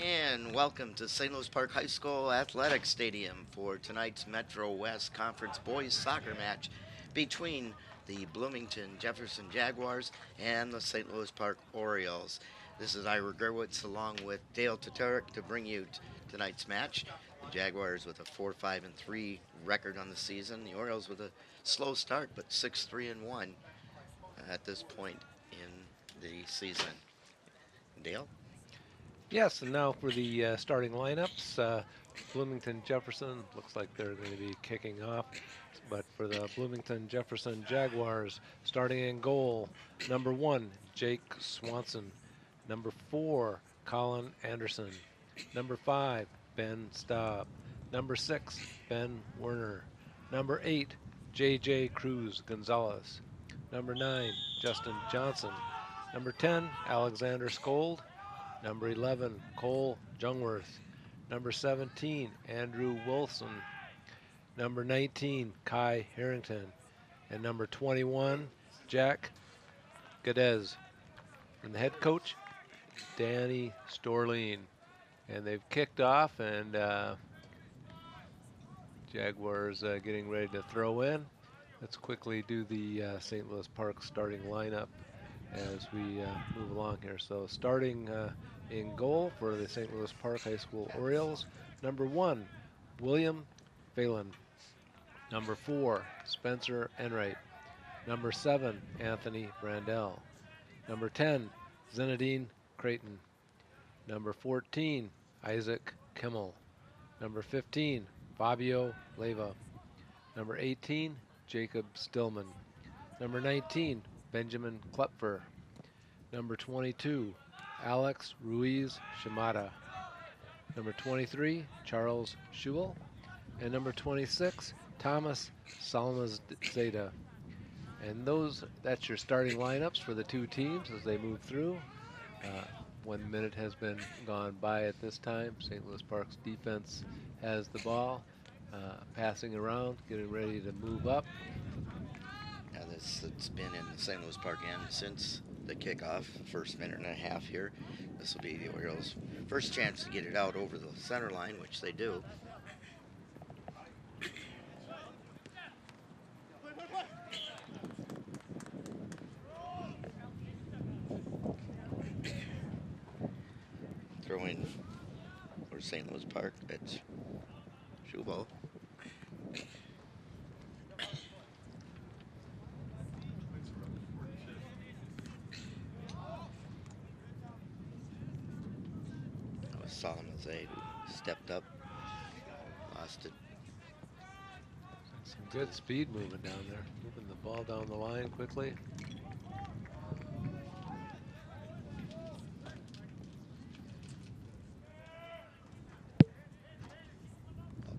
And welcome to St. Louis Park High School Athletic Stadium for tonight's Metro West Conference boys soccer match between the Bloomington Jefferson Jaguars and the St. Louis Park Orioles. This is Ira Gerwitz along with Dale Tatarek to bring you tonight's match. The Jaguars with a 4-5-3 record on the season. The Orioles with a slow start, but 6-3-1 at this point in the season. Dale? Yes, and now for the starting lineups. Bloomington Jefferson looks like they're going to be kicking off. But for the Bloomington Jefferson Jaguars, starting in goal, number 1, Jake Swanson. Number 4, Colin Anderson. Number 5, Ben Staub. Number 6, Ben Werner. Number 8, J.J. Cruz Gonzalez. Number 9, Justin Johnson. Number 10, Alexander Skold. Number 11, Cole Jungworth. Number 17, Andrew Wilson. Number 19, Kai Harrington. And number 21, Jack Gadez. And the head coach, Danny Storleen. And they've kicked off, and Jaguars getting ready to throw in. Let's quickly do the St. Louis Park starting lineup as we move along here. So starting in goal for the St. Louis Park High School Orioles, number 1, William Phelan. Number 4, Spencer Enright. Number 7, Anthony Brandell. Number 10, Zinedine Creighton. Number 14, Isaac Kimmel. Number 15, Fabio Leyva. Number 18, Jacob Stillman. Number 19, Benjamin Klepfer. Number 22, Alex Ruiz Shimada. Number 23, Charles Schewel. And number 26, Thomas Salmazada. And that's your starting lineups for the two teams as they move through. 1 minute has been gone by at this time. St. Louis Park's defense has the ball, passing around, getting ready to move up. Yeah, it's been in the St. Louis Park end since the kickoff, first minute and a half here. This will be the Orioles' first chance to get it out over the center line, which they do. Throw in for St. Louis Park. It's Schubel. That was Salmazade who stepped up, lost it. Some good speed movement down there, moving the ball down the line quickly.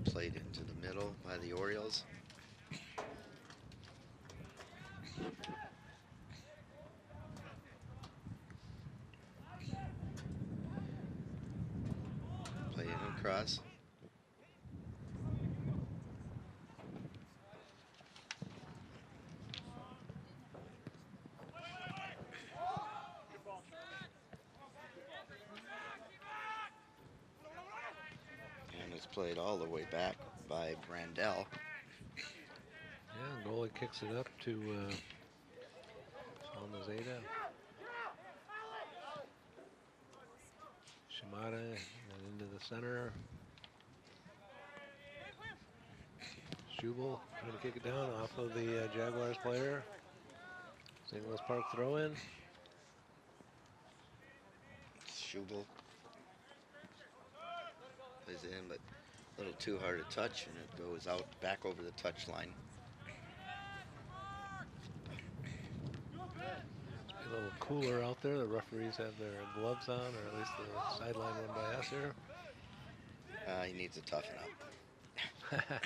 Played into the middle by the Orioles. Played in across. And it's played all the way back by Brandell. Yeah, goalie kicks it up to Salmazada. Shimada and into the center. Schubel trying to kick it down off of the Jaguars player. St. Louis Park throw in. Schubel plays in, but a little too hard to touch, and it goes out back over the touch line. It's a little cooler out there. The referees have their gloves on, or at least the sideline one by us here. He needs to toughen up.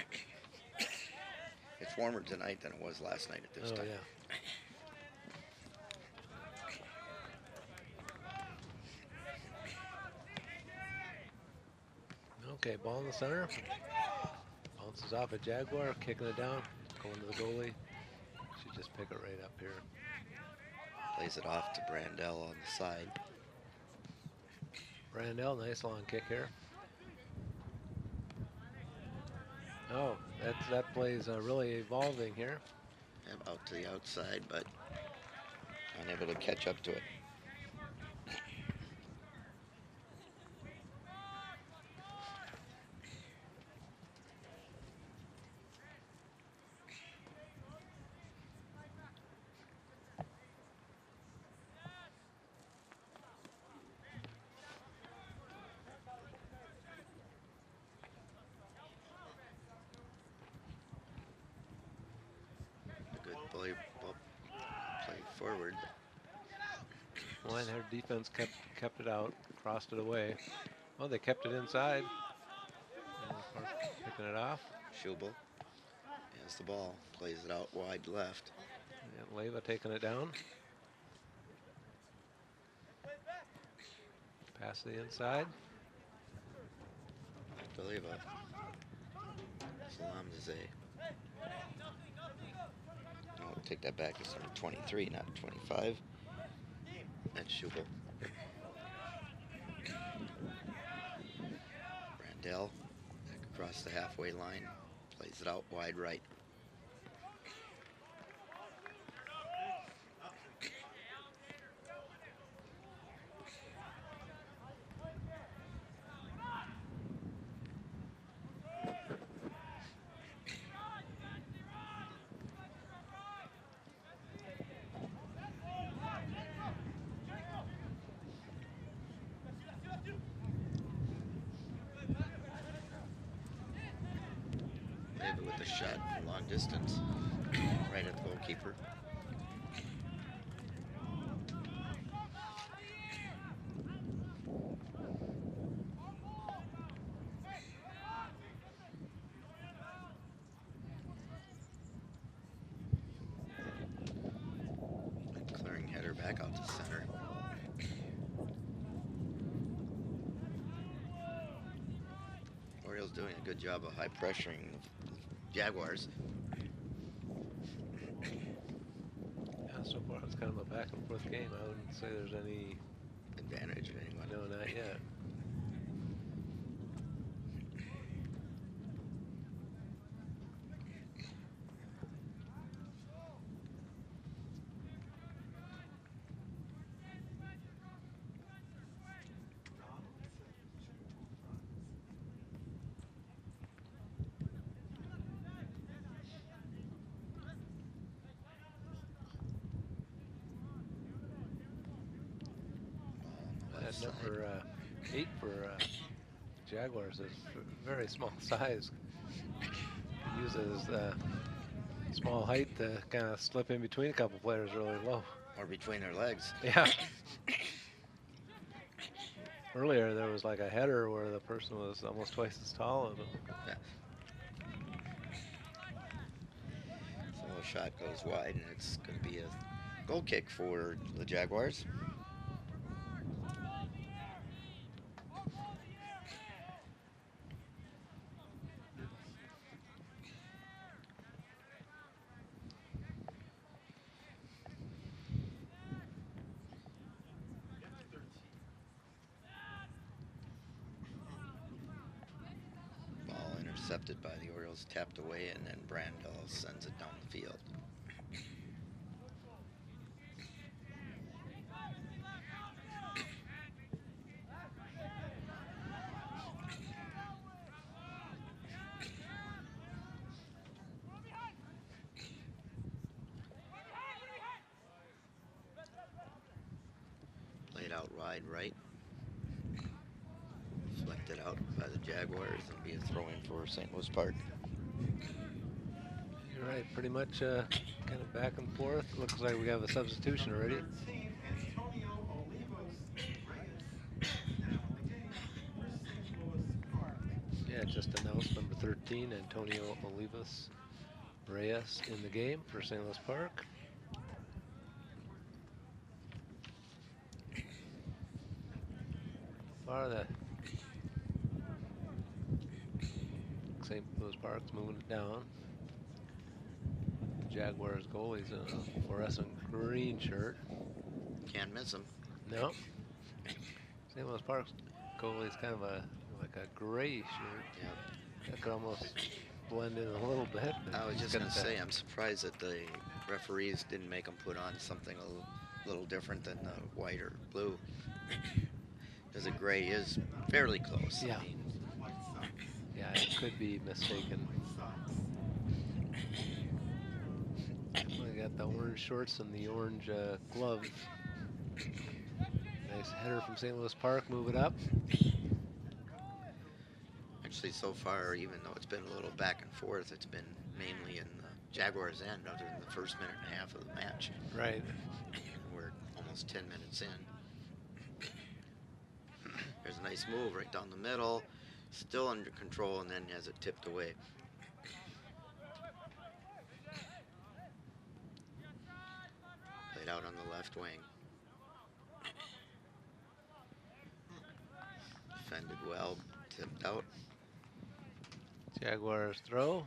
It's warmer tonight than it was last night at this time. Yeah. Okay, ball in the center. Bounces off a Jaguar, kicking it down, going to the goalie. Should just pick it right up here. Plays it off to Brandell on the side. Brandell, nice long kick here. Oh, that play's really evolving here. Out to the outside, but unable to catch up to it. A good play forward. Well, and their defense kept it out, crossed it away. Well, they kept it inside. And Park picking it off. Schubel has the ball, plays it out wide left. And Leyva taking it down. Pass to the inside. To Leyva. Salamzadeh. I'll take that back. It's number 23, not 25. That's Schubel. Brandell back across the halfway line. Plays it out wide right. With a shot from long distance, right at the goalkeeper. Clearing header back out to center. Orioles doing a good job of high pressuring the Jaguars. Yeah, so far it's kind of a back and forth game. I wouldn't say there's any advantage of anyone. No, not yet. Number 8 for Jaguars is very small size. Uses small height to kind of slip in between a couple players really low. Or between their legs. Yeah. Earlier there was like a header where the person was almost twice as tall as them. Yeah. So a shot goes wide, and it's going to be a goal kick for the Jaguars. Intercepted by the Orioles, tapped away, and then Brandell sends it down the field. Played out wide right. Deflected out by the Jaguars and be a throw-in for St. Louis Park. You're right, pretty much kind of back and forth. Looks like we have a substitution already. Yeah, just announced number 13, Antonio Olivas Reyes in the game for St. Louis Park. Far the St. Louis Park's moving it down. Jaguars goalie's in a fluorescent green shirt. Can't miss him. No. St. Louis Park's goalie's kind of like a gray shirt. Yeah. That could almost blend in a little bit. But I was he's just got going to the- say, I'm surprised that the referees didn't make him put on something a little different than the white or blue. Because the gray is fairly close. Yeah. I mean, Yeah, it could be mistaken. Definitely got the orange shorts and the orange gloves. Nice header from St. Louis Park. Move it up. actually, so far, even though it's been a little back and forth, it's been mainly in the Jaguars' end, other than the first minute and a half of the match. Right. We're almost 10 minutes in. There's a nice move right down the middle, still under control, and then has it tipped away. Played out on the left wing. Defended well, tipped out. Jaguars throw.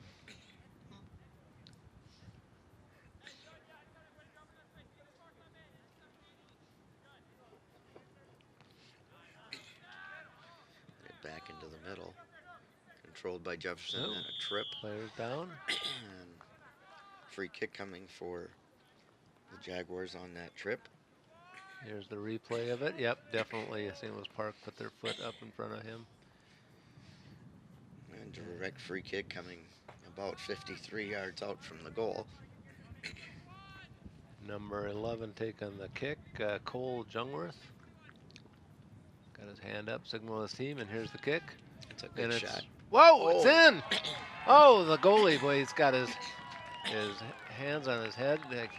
Get back into the middle. Controlled by Jefferson Oh. and a trip. Players down. And free kick coming for the Jaguars on that trip. Here's the replay of it. Yep, definitely St. Louis Park put their foot up in front of him. And direct free kick coming about 53 yards out from the goal. Number 11 taking the kick, Cole Jungworth. Got his hand up, signal his team, and here's the kick. It's a good shot. Whoa, it's Oh. in! Oh, the goalie, boy, he's got his hands on his head. Like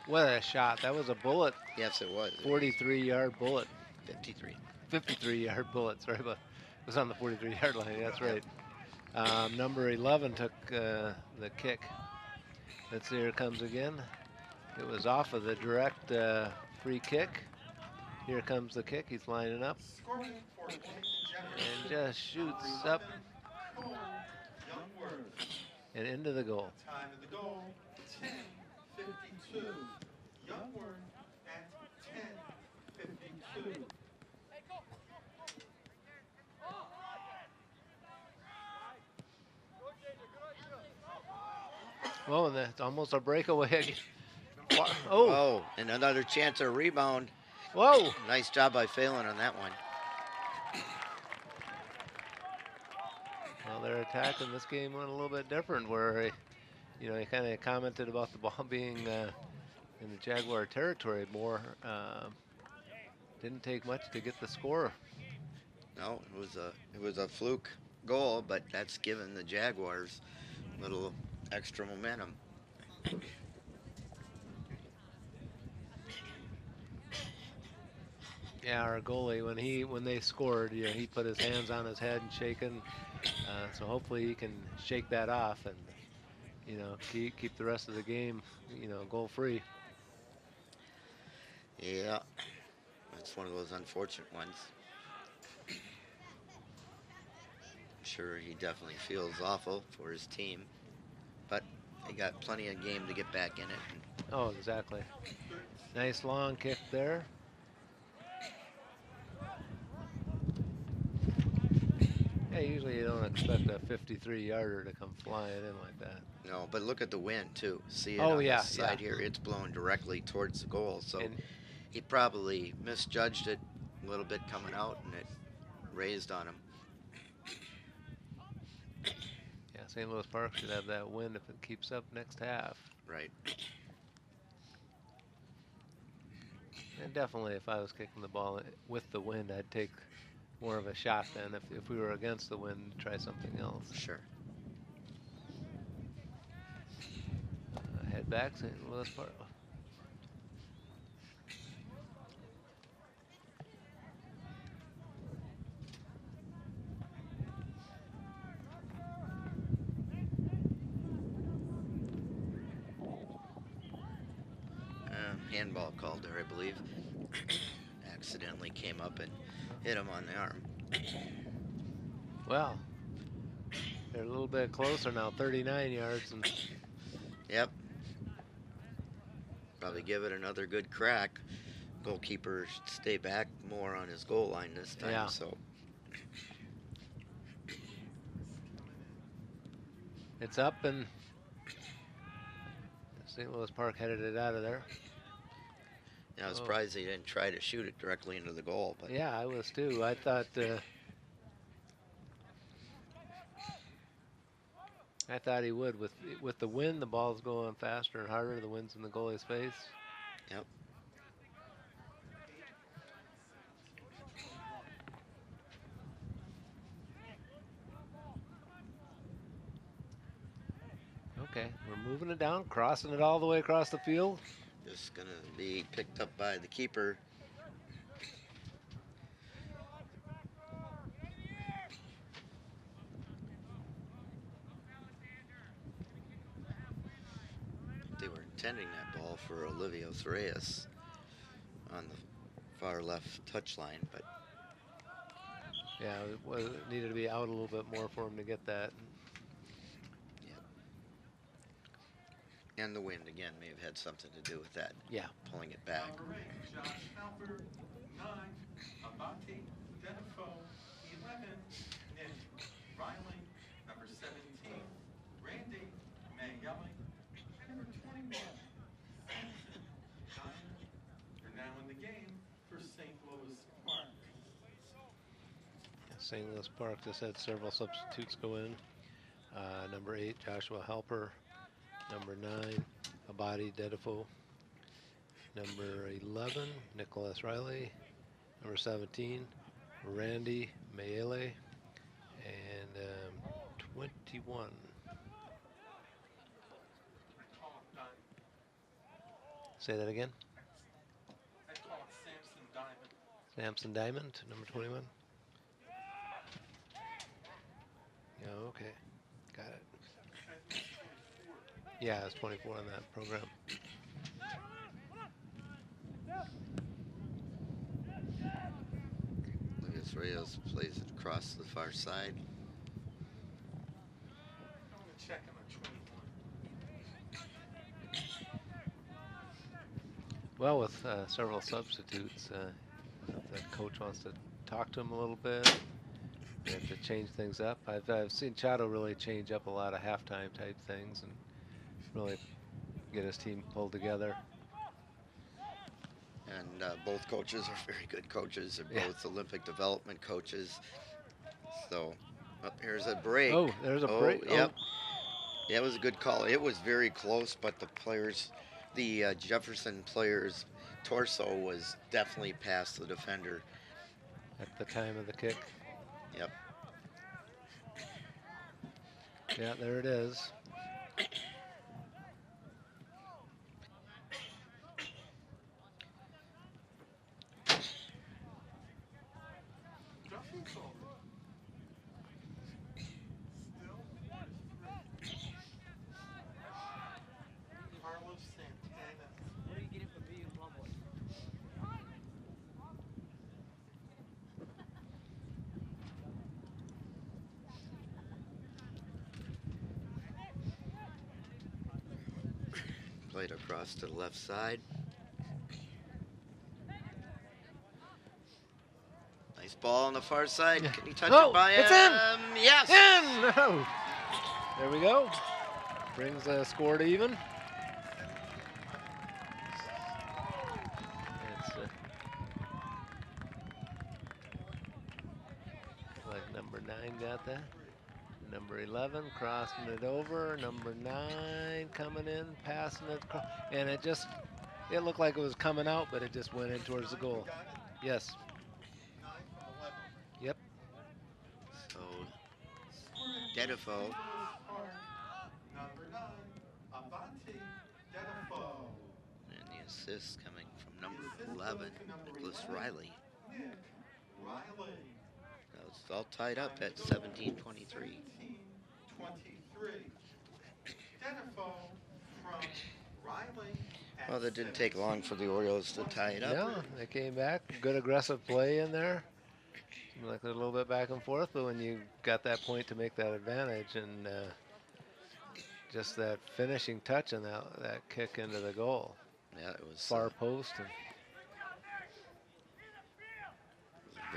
what a shot. That was a bullet, Yes, it was. 43-yard bullet. 53. 53-yard bullet, sorry, but it was on the 43-yard line, that's right. Number 11 took the kick. Let's see, here it comes again. It was off of the direct free kick. Here comes the kick, he's lining up. And just shoots up and into the goal. Time of the goal, 10:52. Youngward at 10:52. Well, and that's almost a breakaway again. Oh, Oh, and another chance of rebound. whoa. Nice job by Phelan on that one. Well, their attack in this game went a little bit different where, he kind of commented about the ball being in the Jaguar territory more. Didn't take much to get the score. No, it was a fluke goal, but that's given the Jaguars a little extra momentum. Yeah, our goalie when they scored, he put his hands on his head and shaking. So hopefully he can shake that off and keep the rest of the game goal free. Yeah, that's one of those unfortunate ones. I'm sure he definitely feels awful for his team, but they got plenty of game to get back in it. Oh, exactly. Nice long kick there. Yeah, usually you don't expect a 53-yarder to come flying in like that. No, but look at the wind too. See it Oh, on yeah, this side yeah. here. It's blowing directly towards the goal, so And- he probably misjudged it a little bit coming out, and it raised on him. Yeah, St. Louis Park should have that wind if it keeps up next half. Right. And definitely, if I was kicking the ball with the wind, I'd take more of a shot then. If we were against the wind, try something else. Sure. Head back, St. Louis Park. Handball called there, I believe. Accidentally came up and hit him on the arm. Well, they're a little bit closer now, 39 yards. And Yep. Probably give it another good crack. goalkeeper should stay back more on his goal line this time. Yeah. So It's up, and St. Louis Park headed it out of there. yeah, I was Oh. surprised they didn't try to shoot it directly into the goal. But Yeah, I was too. I thought he would. With the wind, the ball's going faster and harder. The wind's in the goalie's face. yep. Okay, we're moving it down, crossing it all the way across the field. Just gonna be picked up by the keeper. They were intending that ball for Olivio Reyes on the far left touchline, but Yeah, it needed to be out a little bit more for him to get that. and the wind again may have had something to do with that. Yeah. Pulling it back. Number 8, Josh Halper. 9, Abate Denifo. 11, Nick Riley. Number 17, Randy Mayelli. Number 21, Samson Diamond. You're now in the game for St. Louis Park. St. Louis Park just had several substitutes go in. Number 8, Joshua Halper. Number 9, Abadi Dedefo. Number 11, Nicholas Riley. Number 17, Randy Mayele. And 21. Say that again. I call it Samson Diamond. Samson Diamond, number 21. Yeah, okay. Got it. Yeah, it's 24 on that program. Lucas Reyes plays it across the far side. I'm going to check him at 21. Well, with several substitutes, if the coach wants to talk to him a little bit, they have to change things up. I've seen Chato really change up a lot of halftime type things and really get his team pulled together. And both coaches are very good coaches. They're Yeah. both Olympic development coaches. So, here's a break. Oh, there's a break. Yep. Yeah, it was a good call. It was very close, but the Jefferson player's torso was definitely past the defender. At the time of the kick. Yep. Yeah, there it is. Justin Sullivan. Still 43. Carlos Santana. What are you getting from me and Plumwood? Played across to the left side. Nice ball on the far side. Can he touch Oh, it by it's him? in! Yes! In! No. There we go. Brings the score to even. It's like number 9 got that. Number 11 crossing it over. Number 9 coming in, passing it. And it looked like it was coming out, but it just went in towards the goal. Yes. 9 from 11. Yep. So, Dedefo. Number 9, Avante Denifo. And the assist coming from number 11, Nicholas Riley. Nick Riley. So it's all tied up at 17-23. 17-23. Denifo from Riley. at Well, that didn't take long for the Orioles to tie it up. No, they came back. Good aggressive play in there. Seemed like a little bit back and forth, but when you got that point to make that advantage and just that finishing touch and that kick into the goal. Yeah, it was Far post. And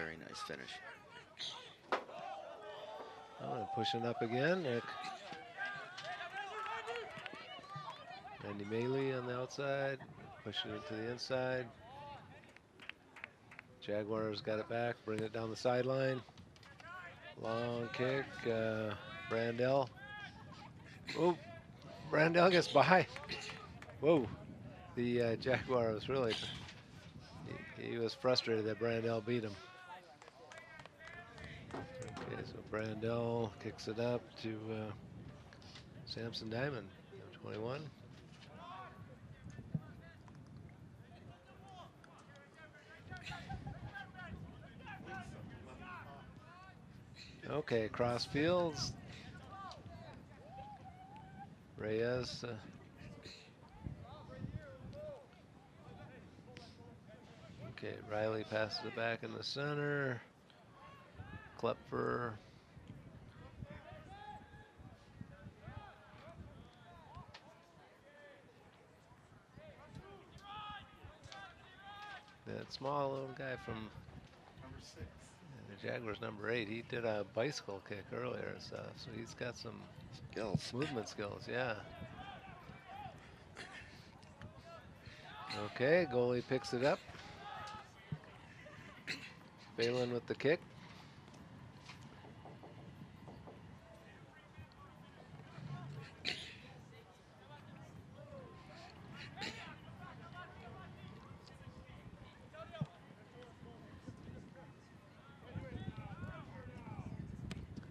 Very nice finish. Oh, pushing up again. Randy Maley on the outside, pushing it to the inside. Jaguars got it back, bring it down the sideline. Long kick, Brandell. Oh, Brandell gets by. Whoa, the Jaguar was really, he was frustrated that Brandell beat him. Okay, so Brandell kicks it up to Samson Diamond, 21. Okay, cross fields. Reyes. Okay, Riley passes it back in the center. Klepfer. That small little guy from Number 6. the Jaguars, number 8, he did a bicycle kick earlier and stuff, so he's got some Skills. movement skills, yeah. Okay, goalie picks it up. Phelan with the kick.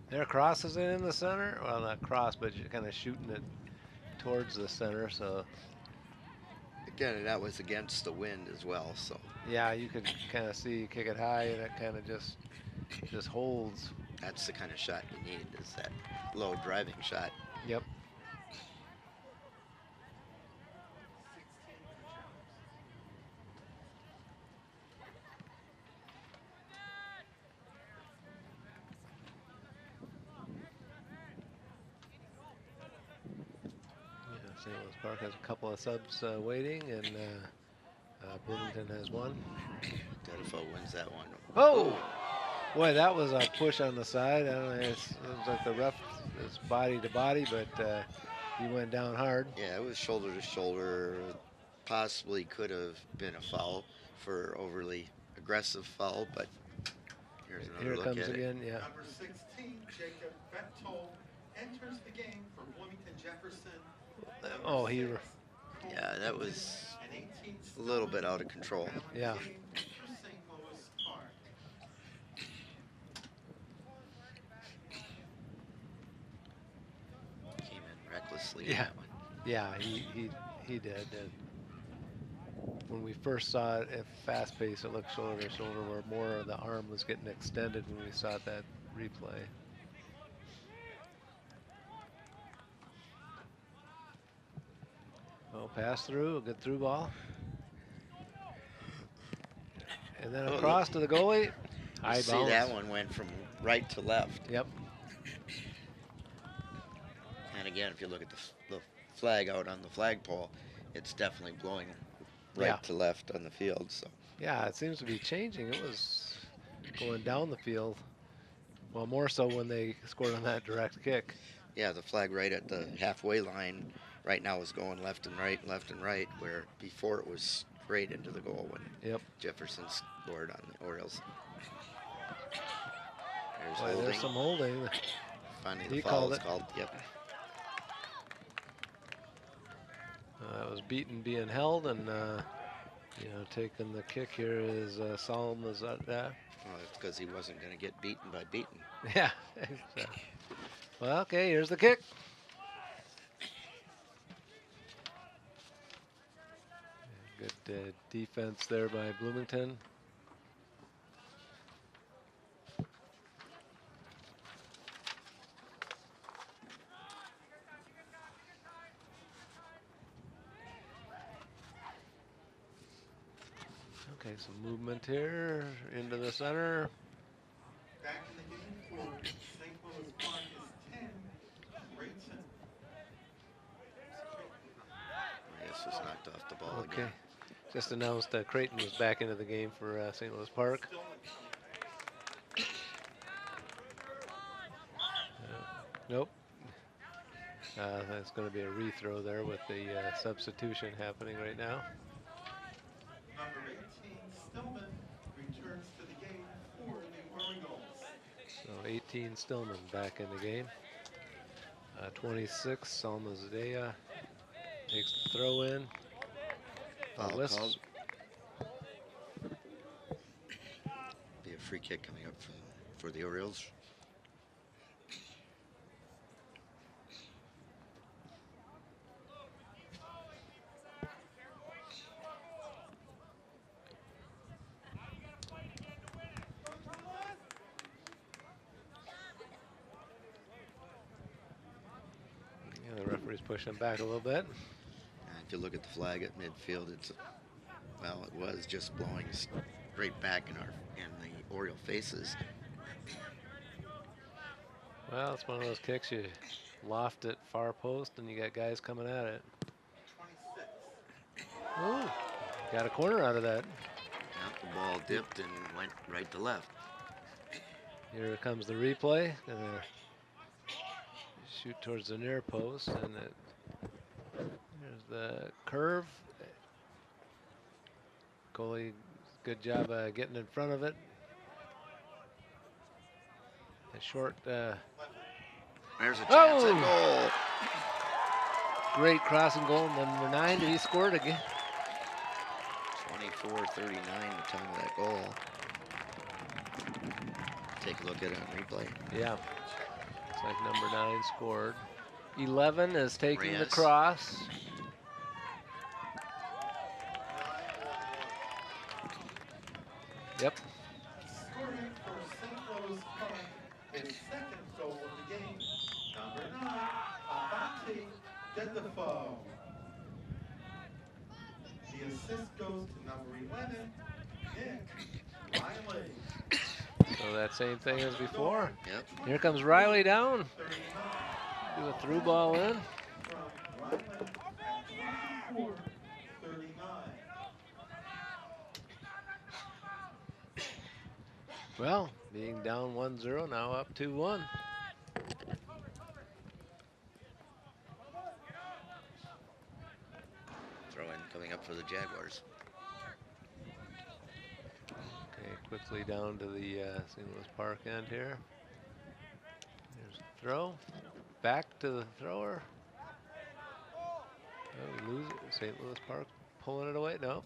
There crosses it in the center. Well, not cross, but you're kind of shooting it towards the center. So Again, that was against the wind as well. So yeah, you could kind of see kick it high, and it kind of just holds. that's the kind of shot you need, is that low driving shot. Yep. 16 for Yeah, St. Louis Park has a couple of subs waiting, and Bloomington has one. Denifo wins that one. Oh! Boy, that was a push on the side. I don't know, it was like the ref is body to body, but he went down hard. Yeah, it was shoulder to shoulder. Possibly could have been a foul for overly aggressive foul, but here's another Here it look comes at again, it. yeah. Number 16, Jacob Bechtold, enters the game for Bloomington Jefferson. Oh, he, Yeah, that was An 18 a little bit out of control. Yeah. Game for St. Louis Park. Came in recklessly in Yeah. that one. yeah, he did. And when we first saw it at fast pace, it looked shoulder to shoulder, where more of the arm was getting extended when we saw that replay. Oh, pass through, a good through ball. And then Oh, across to the goalie. You High see bounce. that one went from right to left. Yep. And again, if you look at the flag out on the flagpole, it's definitely blowing right Yeah. to left on the field. So Yeah, it seems to be changing. It was going down the field. Well, more so when they scored on that direct kick. yeah, the flag right at the halfway line right now is going left and right, where before it was straight into the goal when Yep. Jefferson scored on the Orioles. There's Boy, holding. there's some holding. Finally, He the foul called is it. called. Yep. That was beaten being held, and taking the kick here is Solomon. Is that? Well, it's because he wasn't going to get beaten by beaten. Yeah. Well, okay. Here's the kick. Good defense there by Bloomington. Okay, some movement here into the center. Back in the game for St. Louis Park is 10, Rayton. I guess just knocked off the ball Okay. again. Just announced that Creighton was back into the game for St. Louis Park. Still in. Nope. That's going to be a rethrow there with the substitution happening right now. Number 18, Stillman, returns to the game for the Orioles. So 18 Stillman back in the game. 26 Salma Zadea takes the throw in. Foul called. Be a free kick coming up for the Orioles. Yeah, the referee's pushing back a little bit. If you look at the flag at midfield, it's, well, it was just blowing straight back in the Oriole faces. Well, it's one of those kicks you loft it far post and you got guys coming at it. 26. Ooh, got a corner out of that. Yeah, the ball dipped and went right to left. Here comes the replay. Gonna shoot towards the near post, and there's the curve. Goalie, good job getting in front of it. A short. There's a chance at goal. Great crossing goal, number 9. He scored again. 24-39 the time of that goal. Take a look at it on replay. Yeah. Looks like number 9 scored. 11 is taking the Reyes. cross. Yep. Scoring for St. Louis Park, his second goal of the game. Number 9, Abate Dedefoe. The assist goes to number 11, Nick Riley. So that same thing as before. Yep. Here comes Riley down. 39 Do a through ball in. from Riley at 24-39. Well, being down 1-0, now up 2-1. Throw in coming up for the Jaguars. Okay, quickly down to the St. Louis Park end here. There's a throw. Back to the thrower. Oh, we lose it. St. Louis Park pulling it away. No.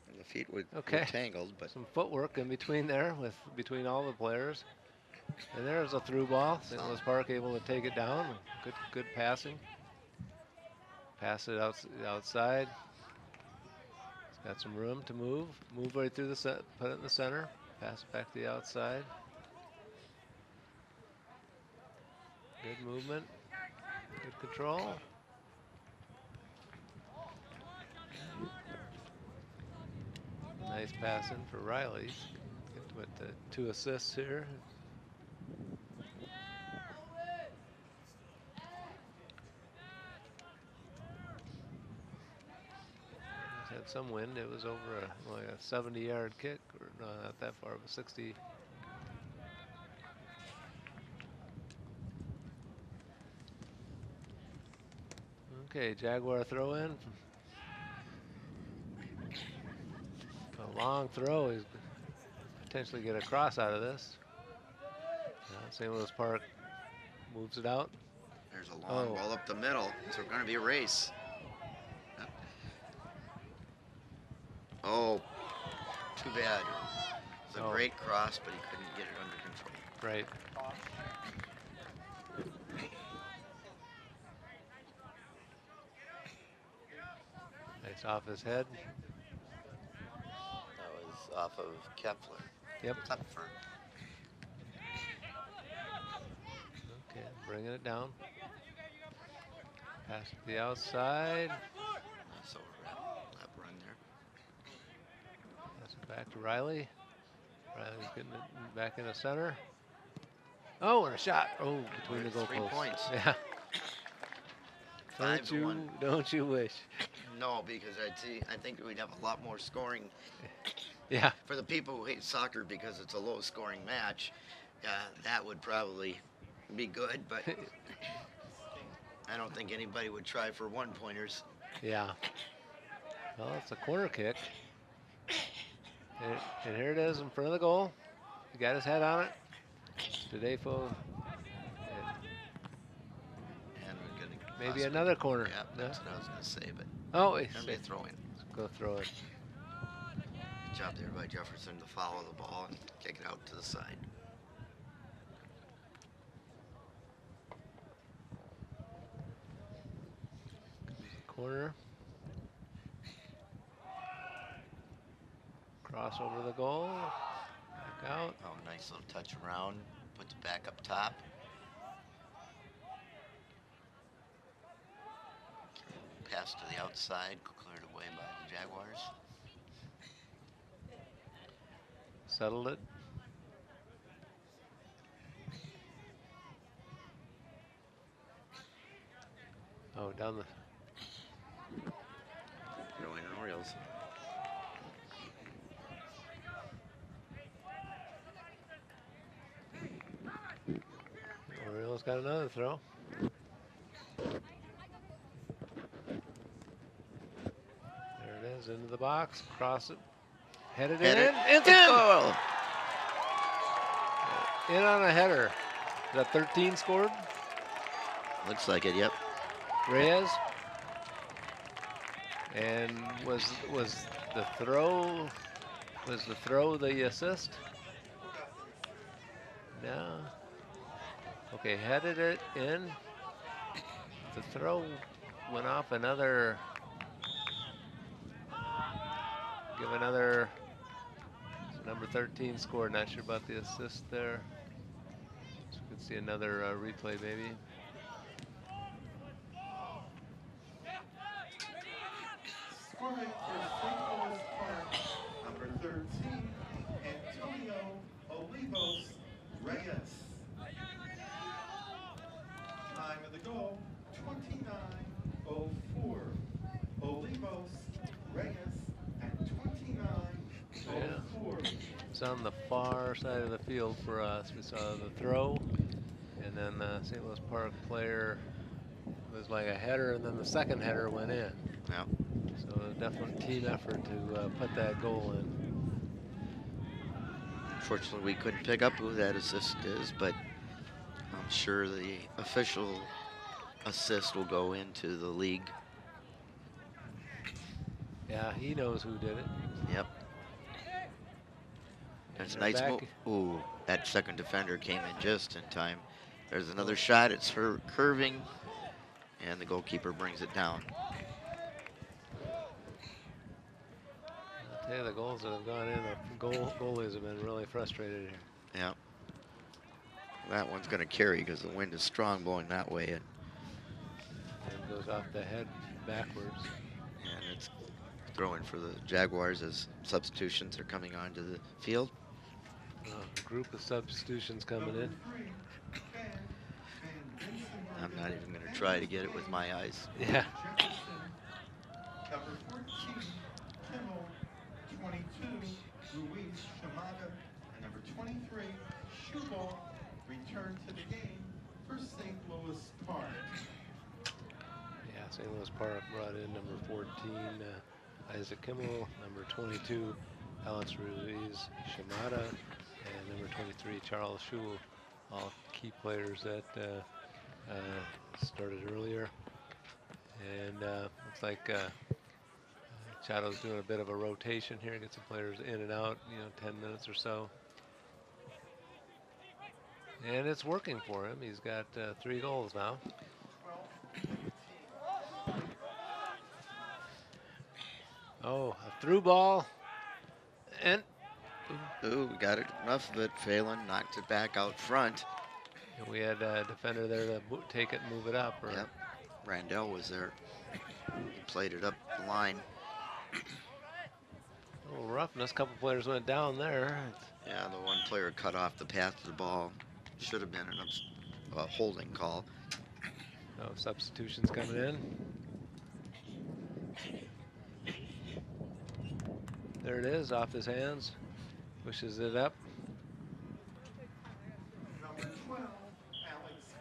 And the feet were Okay. tangled, but Some footwork in between there between all the players. And there's a through ball. St. Louis Park able to take it down. Good passing. Pass it outside. It's got some room to move. Move right through the set. Put it in the center. Pass it back to the outside. Good movement. Good control. Nice passing for Riley. With the 2 assists here. He's had some wind. It was over like a 70-yard kick, or no, not that far, but 60. Okay, Jaguar throw in. A long throw. He's potentially get a cross out of this. St. Louis Park moves it out. there's a long ball up the middle. So it's going to be a race. Oh, too bad. It's a great cross, but he couldn't get it under control. Right. Nice off his head. That was off of Kepler. Yep. Kepler. Okay, bringing it down. Pass to the outside. So that run there. Pass it back to Riley. Riley's getting it back in the center. Oh, and a shot. Oh, between the 3 goalposts. points. Yeah. 5-1. Don't you wish? No, because I think we'd have a lot more scoring. Yeah. For the people who hate soccer because it's a low-scoring match, that would probably be good, but I don't think anybody would try for one-pointers. Yeah. Well, it's a corner kick. And here it is in front of the goal. He got his head on it. Stadefo. And we're going to Maybe another corner. Yeah, that's what I was going to say, but Oh, going to be a throw-in. Go throw it. Good job there by Jefferson to follow the ball and kick it out to the side. Corner. Cross over the goal. Back out. Oh, nice little touch around. Puts it back up top. Pass to the outside, cleared away by the Jaguars. Settled it. Oh, down the... Throwing Orioles. Orioles got another throw. There it is, into the box, cross it, headed it in. It's in! Goal! In on a header. Is that 13 scored? Looks like it, yep. Reyes. And was the throw the assist? No. Okay, headed it in. The throw went off another. Give another. Number 13 scored. Not sure about the assist there. So we could see another replay maybe. Scoring for St. Louis Park, number 13, Antonio Olivos Reyes. Time of the goal, 29:04. Olivos Reyes at 29:04. It's on the far side of the field for us. We saw the throw, and then the St. Louis Park player was like a header, and then the second header went in. Yep. So a definite team effort to put that goal in. Unfortunately, we couldn't pick up who that assist is, but I'm sure the official assist will go into the league. Yeah, he knows who did it. Yep. That's a they're nice back. move. Ooh, that second defender came in just in time. There's another shot. It's her curving, and the goalkeeper brings it down. I'll tell you, the goals that have gone in, the goalies have been really frustrated here. Yep. That one's going to carry because the wind is strong blowing that way, and Goes off the head backwards. it's throwing for the Jaguars as substitutions are coming onto the field. A group of substitutions coming in. I'm not even going to try to get it with my eyes. Yeah. Number 14, Kimmel, 22, Ruiz Shimada, and number 23, Schubal return to the game for St. Louis Park. Yeah, St. Louis Park brought in number 14, Isaac Kimmel, number 22, Alex Ruiz Shimada, and number 23, Charles Schul, all key players that started earlier. And looks like Chado's doing a bit of a rotation here, get some players in and out, 10 minutes or so. And it's working for him. He's got 3 goals now. Oh, a through ball. And Ooh, we got it, enough of it. Phelan knocked it back out front. we had a defender there to take it and move it up. Or Yep. Randall was there. He played it up the line. a little roughness. A couple players went down there. Yeah, the one player cut off the path to the ball. Should have been a holding call. No substitutions coming in. There it is, off his hands. Pushes it up. Number 12, Alex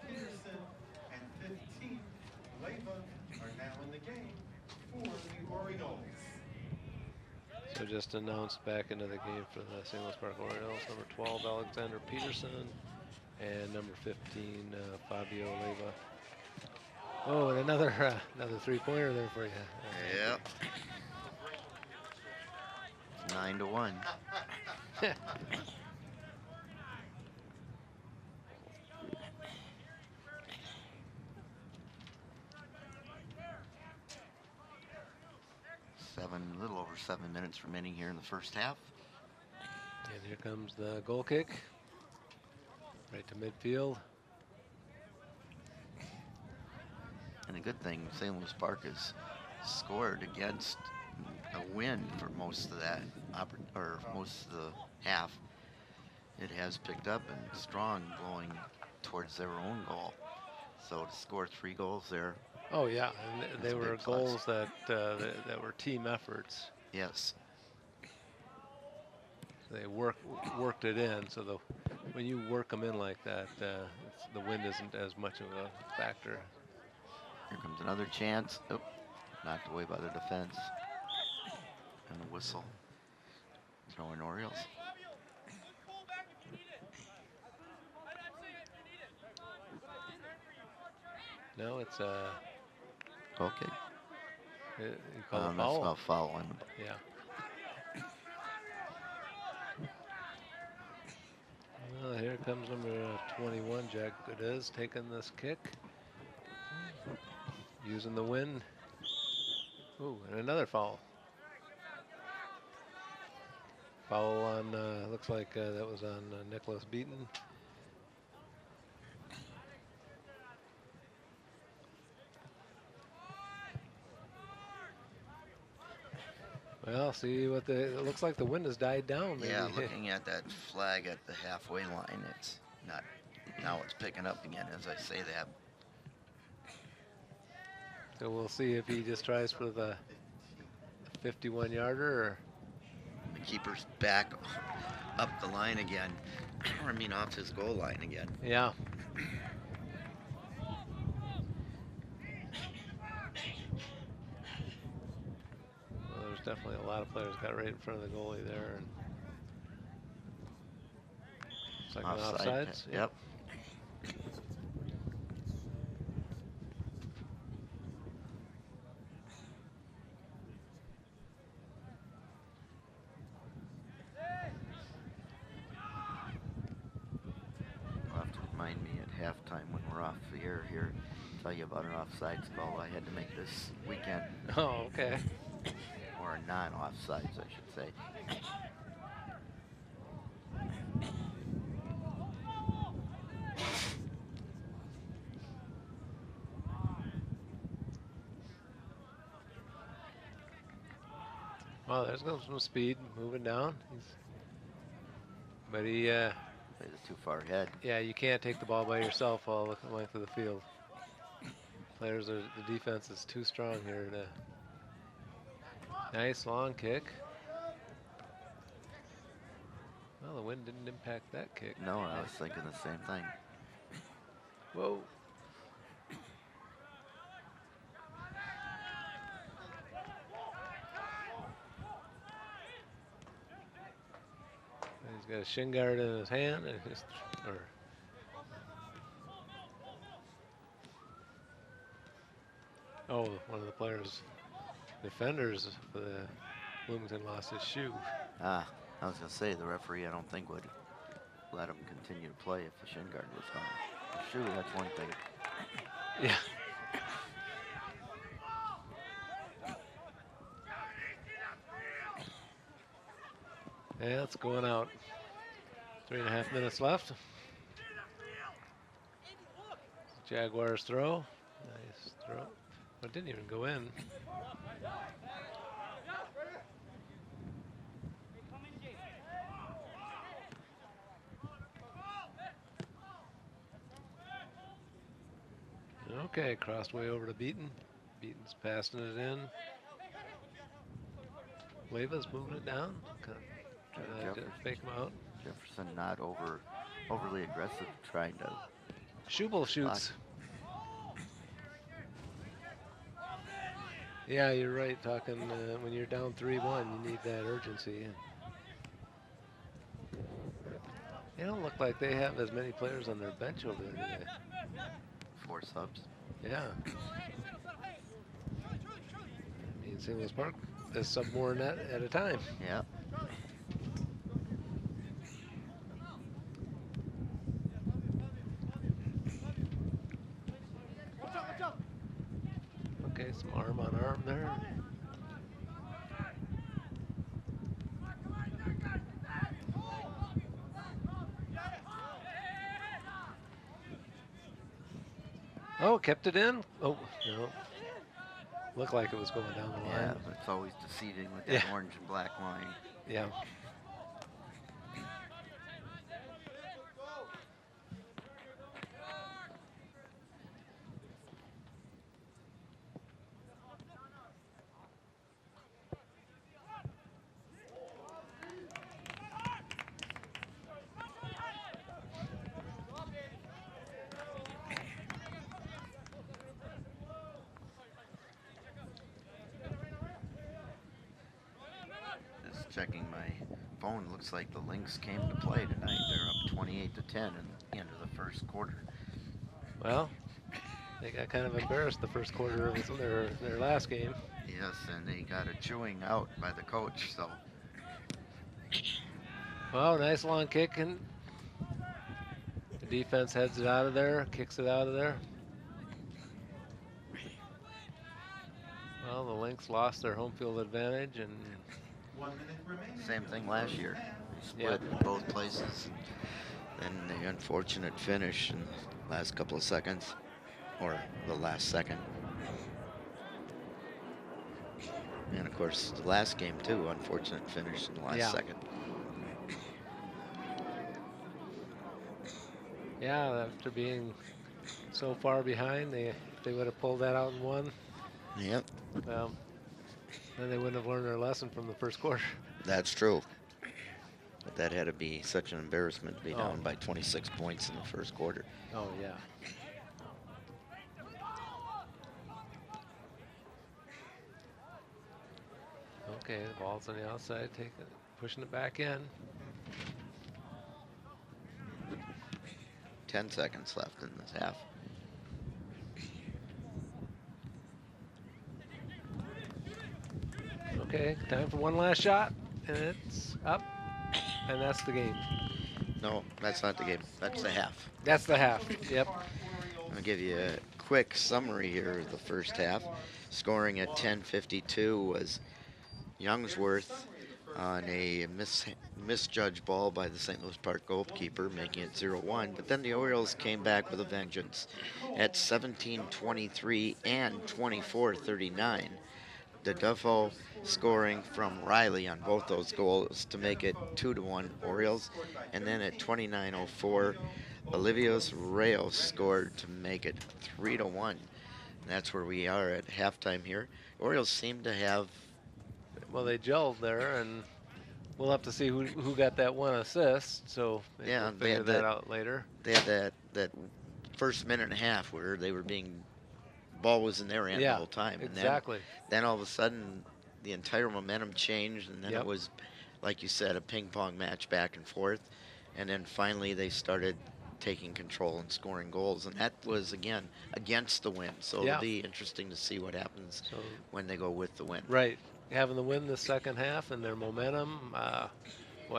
So just announced back into the game for the St. Louis Park Orioles, number 12, Alexander Peterson, and number 15, Fabio Leyva. Oh, and another 3-pointer there for you. Yep. 9-1. A little over 7 minutes remaining here in the first half. And here comes the goal kick. Right to midfield. And the good thing, St. Louis Park has scored against a win for most of that, most of the half. It has picked up and strong going towards their own goal. So to score 3 goals there. Oh yeah, and That's they a were big plus. goals that were team efforts. Yes. So they worked it in. So when you work them in like that, the wind isn't as much of a factor. Here comes another chance. Oh, knocked away by the defense. And the whistle. Throwing Orioles. No, it's Okay. you call it That's foul. about foul on the Yeah. Well, here comes number 21, Jack Goodes, taking this kick. Using the wind. Ooh, and another foul. Foul on, looks like that was on Nicholas Beaton. Well, see what it looks like the wind has died down. Maybe. Yeah, looking at that flag at the halfway line, it's not, now it's picking up again as I say that. So we'll see if he just tries for the 51-yarder or. The keeper's back up the line again. I mean, off his goal line again. Yeah. Well, there's definitely a lot of players got right in front of the goalie there. And it's like Offside. offsides. Yep. You'll have to remind me at halftime when we're off the air here, tell you about an offsides call I had to make this weekend. Oh, okay. Or a non-offsides, I should say. Well, there's some speed moving down. But he, Plays it too far ahead. yeah, you can't take the ball by yourself all the length of the field. The defense is too strong here. Nice long kick. Well, the wind didn't impact that kick. No, I was thinking the same thing. Whoa. He's got a shin guard in his hand and oh, one of the players, defenders for the Bloomington lost his shoe. Ah, I was going to say, the referee I don't think would let him continue to play if the shin guard was gone. The shoe, that's one thing. Yeah. Yeah, it's going out. 3.5 minutes left. Jaguars throw. Nice throw. But it didn't even go in. Okay, crossed way over to Beaton. Beaton's passing it in. Leyva's moving it down. Trying to fake him out. Jefferson not overly aggressive, trying to. Schubel shoots. Yeah, you're right. Talking when you're down 3-1, you need that urgency. And they don't look like they have as many players on their bench over there today. 4 subs. Yeah. I mean, St. Louis Park is sub more net at a time. Yeah. Okay, some arm on arm there. Oh, kept it in. Oh, no. Looked like it was going down the line. Yeah, but it's always deceiving with that Yeah. orange and black line. Yeah. Just checking my phone. Looks like the Lynx came to play tonight. They're up 28-10 in the end of the first quarter. Well, they got kind of embarrassed the first quarter of their last game. Yes, and they got a chewing out by the coach. So Well, nice long kick, and the defense heads it out of there, kicks it out of there. Well, the Lynx lost their home field advantage, and 1 minute remaining. same thing last year. They split in both places. Then the unfortunate finish in the last couple of seconds, or the last second. And of course, the last game too, unfortunate finish in the last second. yeah, after being so far behind, if they would have pulled that out and won, Yep, well, then they wouldn't have learned their lesson from the first quarter. that's true. But that had to be such an embarrassment to be Oh. down by 26 points in the first quarter. Oh, yeah. Okay, the ball's on the outside, pushing it back in. 10 seconds left in this half. Okay, time for one last shot, and it's up, and that's the game. No, that's not the game. That's the half. That's the half. Yep. I'm going to give you a quick summary here of the first half. Scoring at 10:52 was Youngsworth on a misjudged ball by the St. Louis Park goalkeeper, making it 0-1. But then the Orioles came back with a vengeance at 17:23 and 24:39. DeDuffo scoring from Riley on both those goals to make it 2-1 Orioles. And then at 29:04, Olivios Reyes scored to make it 3-1. That's where we are at halftime here. Orioles seem to have, Well, they gelled there, and we'll have to see who got that one assist. So Yeah, we'll they figure had that that- out later. they had that first minute and a half where they were being, ball was in their end Yeah, the whole time. And exactly. then all of a sudden, the entire momentum changed, and then Yep. it was, like you said, a ping pong match back and forth. And then finally they started taking control and scoring goals, and that was again against the wind. So Yeah. it'll be interesting to see what happens So when they go with the wind. right, having the win the second half and their momentum. Well,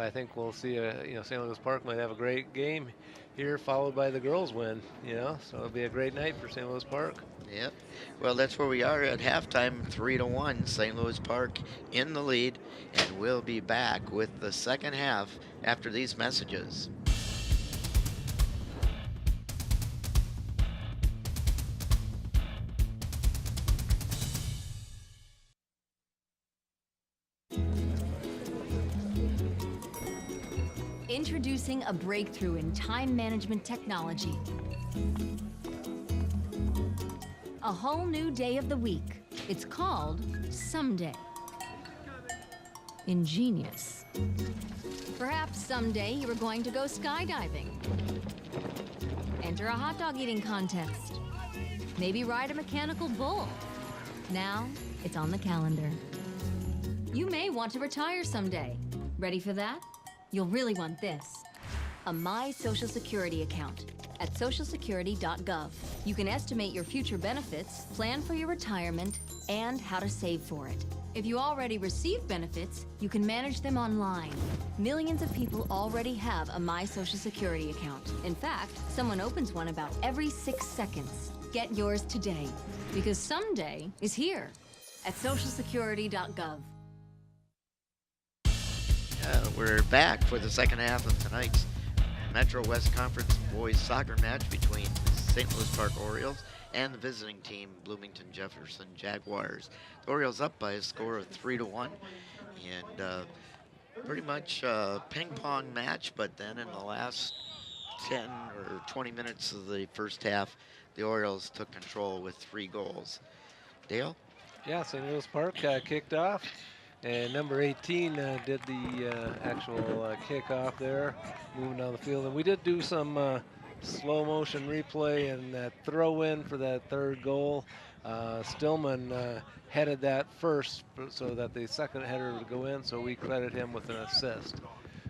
I think we'll see. St. Louis Park might have a great game here, followed by the girls' win. So it'll be a great night for St. Louis Park. Yep. Well, that's where we are at halftime, 3-1. St. Louis Park in the lead, and we'll be back with the second half after these messages. Introducing a breakthrough in time management technology. A whole new day of the week. It's called Someday. Ingenious. Perhaps someday you are going to go skydiving. Enter a hot dog eating contest. Maybe ride a mechanical bull. Now, It's on the calendar. You may want to retire someday. Ready for that? You'll really want this. A My Social Security account at socialsecurity.gov. You can estimate your future benefits, plan for your retirement, and how to save for it. If you already receive benefits, you can manage them online. Millions of people already have a My Social Security account. In fact, someone opens one about every 6 seconds. Get yours today, because someday is here at socialsecurity.gov. We're back for the second half of tonight's Metro West Conference boys soccer match between St. Louis Park Orioles and the visiting team Bloomington Jefferson Jaguars. The Orioles up by a score of 3-1, and pretty much a ping pong match, but then in the last 10 or 20 minutes of the first half, the Orioles took control with 3 goals. Dale? Yeah, St. Louis Park kicked off, and number 18 did the actual kickoff there, moving down the field. And we did do some slow motion replay and that throw in for that third goal. Stillman headed that first so that the second header would go in, so we credit him with an assist.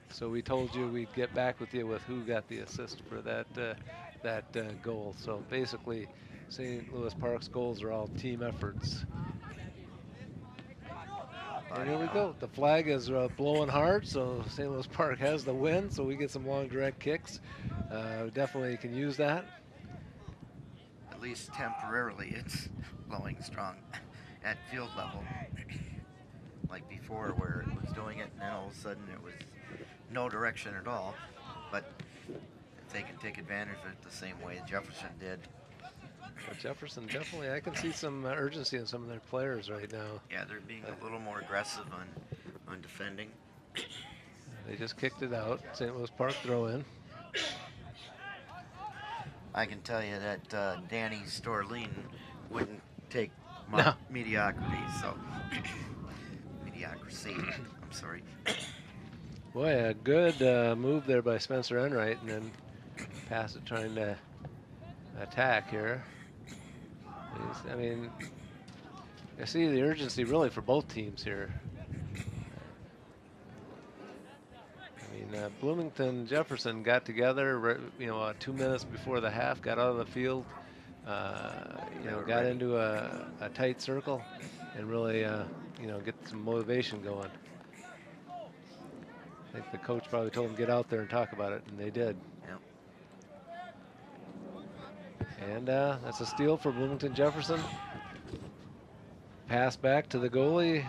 So we told you we'd get back with you with who got the assist for that goal. So basically, St. Louis Park's goals are all team efforts. And here we go. The flag is blowing hard, so St. Louis Park has the win, so we get some long direct kicks. Definitely can use that. At least temporarily, it's blowing strong at field level. Like before, where it was doing it, and then all of a sudden it was no direction at all. But if they can take advantage of it the same way Jefferson did. But Jefferson definitely, I can see some urgency in some of their players right now. Yeah, they're being a little more aggressive on defending. They just kicked it out. St. Louis Park throw in. I can tell you that Danny Storlin wouldn't take No. mediocrity, so mediocrity. I'm sorry. Boy, a good move there by Spencer Enright, and then pass it trying to attack here. I mean, I see the urgency really for both teams here. I mean, Bloomington Jefferson got together, 2 minutes before the half, got out of the field, got into a tight circle, and really, get some motivation going. I think the coach probably told them get out there and talk about it, and they did. Yep. And that's a steal for Bloomington Jefferson. Pass back to the goalie.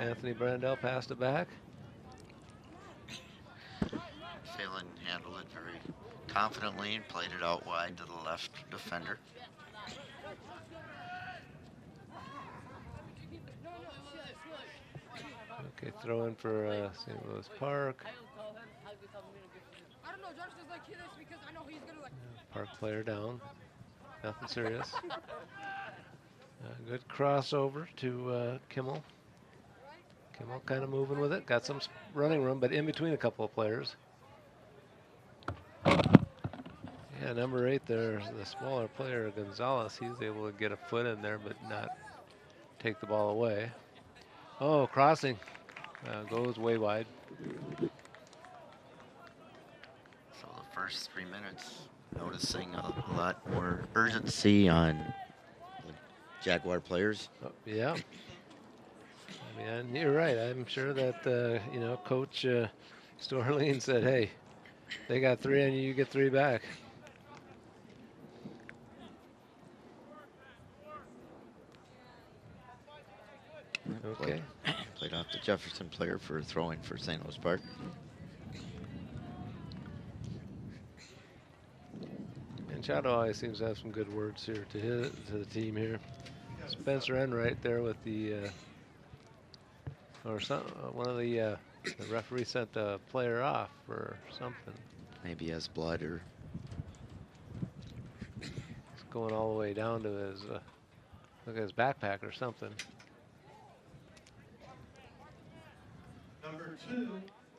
Anthony Brandell passed it back. Phelan handled it very confidently and played it out wide to the left defender. Okay, throw in for St. Louis Park. Park player down. Nothing serious. Good crossover to Kimmel. Kimmel kind of moving with it. Got some running room, but in between a couple of players. Yeah, number 8 there, the smaller player, Gonzalez. He's able to get a foot in there, but not take the ball away. Oh, crossing. Goes way wide. So the first 3 minutes, noticing a lot more urgency on the Jaguar players. Oh, yeah. I mean, you're right. I'm sure that, Coach Storlin said, hey, they got 3 on you, you get 3 back. Okay. Played off the Jefferson player for throwing for St. Louis Park. And Shadow always seems to have some good words here to the team here. Spencer Enright there with the one of the referee sent the player off for something. Maybe he has blood or It's going all the way down to his look at his backpack or something. Number 2,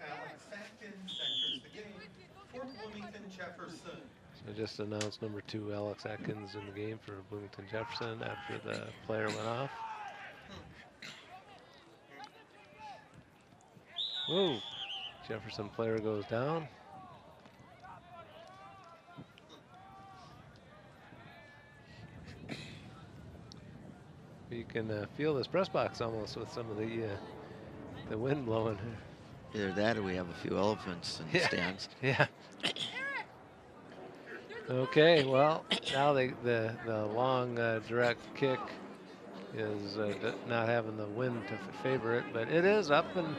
Alex Atkins enters the game for Bloomington Jefferson. So just announced number 2, Alex Atkins, in the game for Bloomington Jefferson after the player went off. Whoa. Jefferson player goes down. You can feel this press box almost with some of the wind blowing here. Either that or we have a few elephants in the stands. Yeah. Okay, well, now the long direct kick is not having the wind to favor it, but it is up, and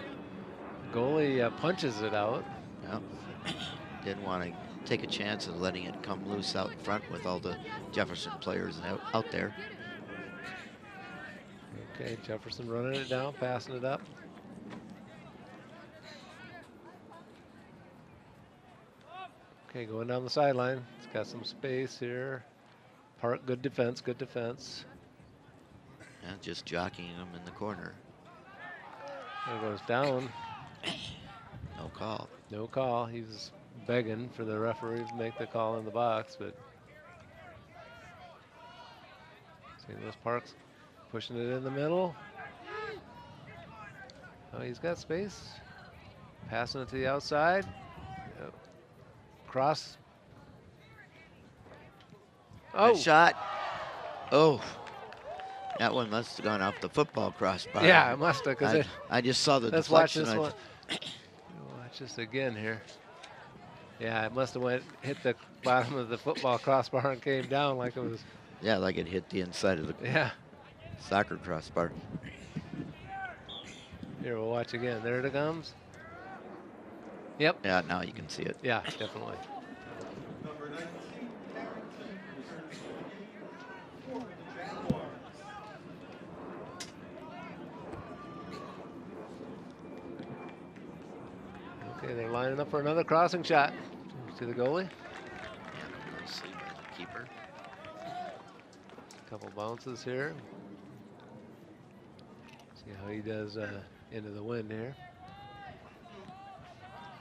goalie punches it out. Yep. Didn't want to take a chance of letting it come loose out in front with all the Jefferson players out there. Okay, Jefferson running it down, passing it up. Okay, going down the sideline. It's got some space here. Park, good defense, good defense. Yeah, just jockeying him in the corner. There goes down. No call. No call. He was begging for the referee to make the call in the box, but St. Louis Park's pushing it in the middle. Oh, he's got space. Passing it to the outside. Cross. Oh, Good shot. Oh, that one must have gone off the football crossbar. yeah, it must have, because I just saw the let's watch deflection. this one. Watch this again here. Yeah, it must have hit the bottom of the football crossbar and came down like it was. Yeah, like it hit the inside of the soccer crossbar. Here, we'll watch again. There it comes. Yep. Yeah, now you can see it. Yeah, definitely. Number 19, Harrington, returns to the game for the Jaguars. Okay, they're lining up for another crossing shot. To the goalie. Yeah, nicely by the keeper. Couple bounces here. See how he does into the wind here.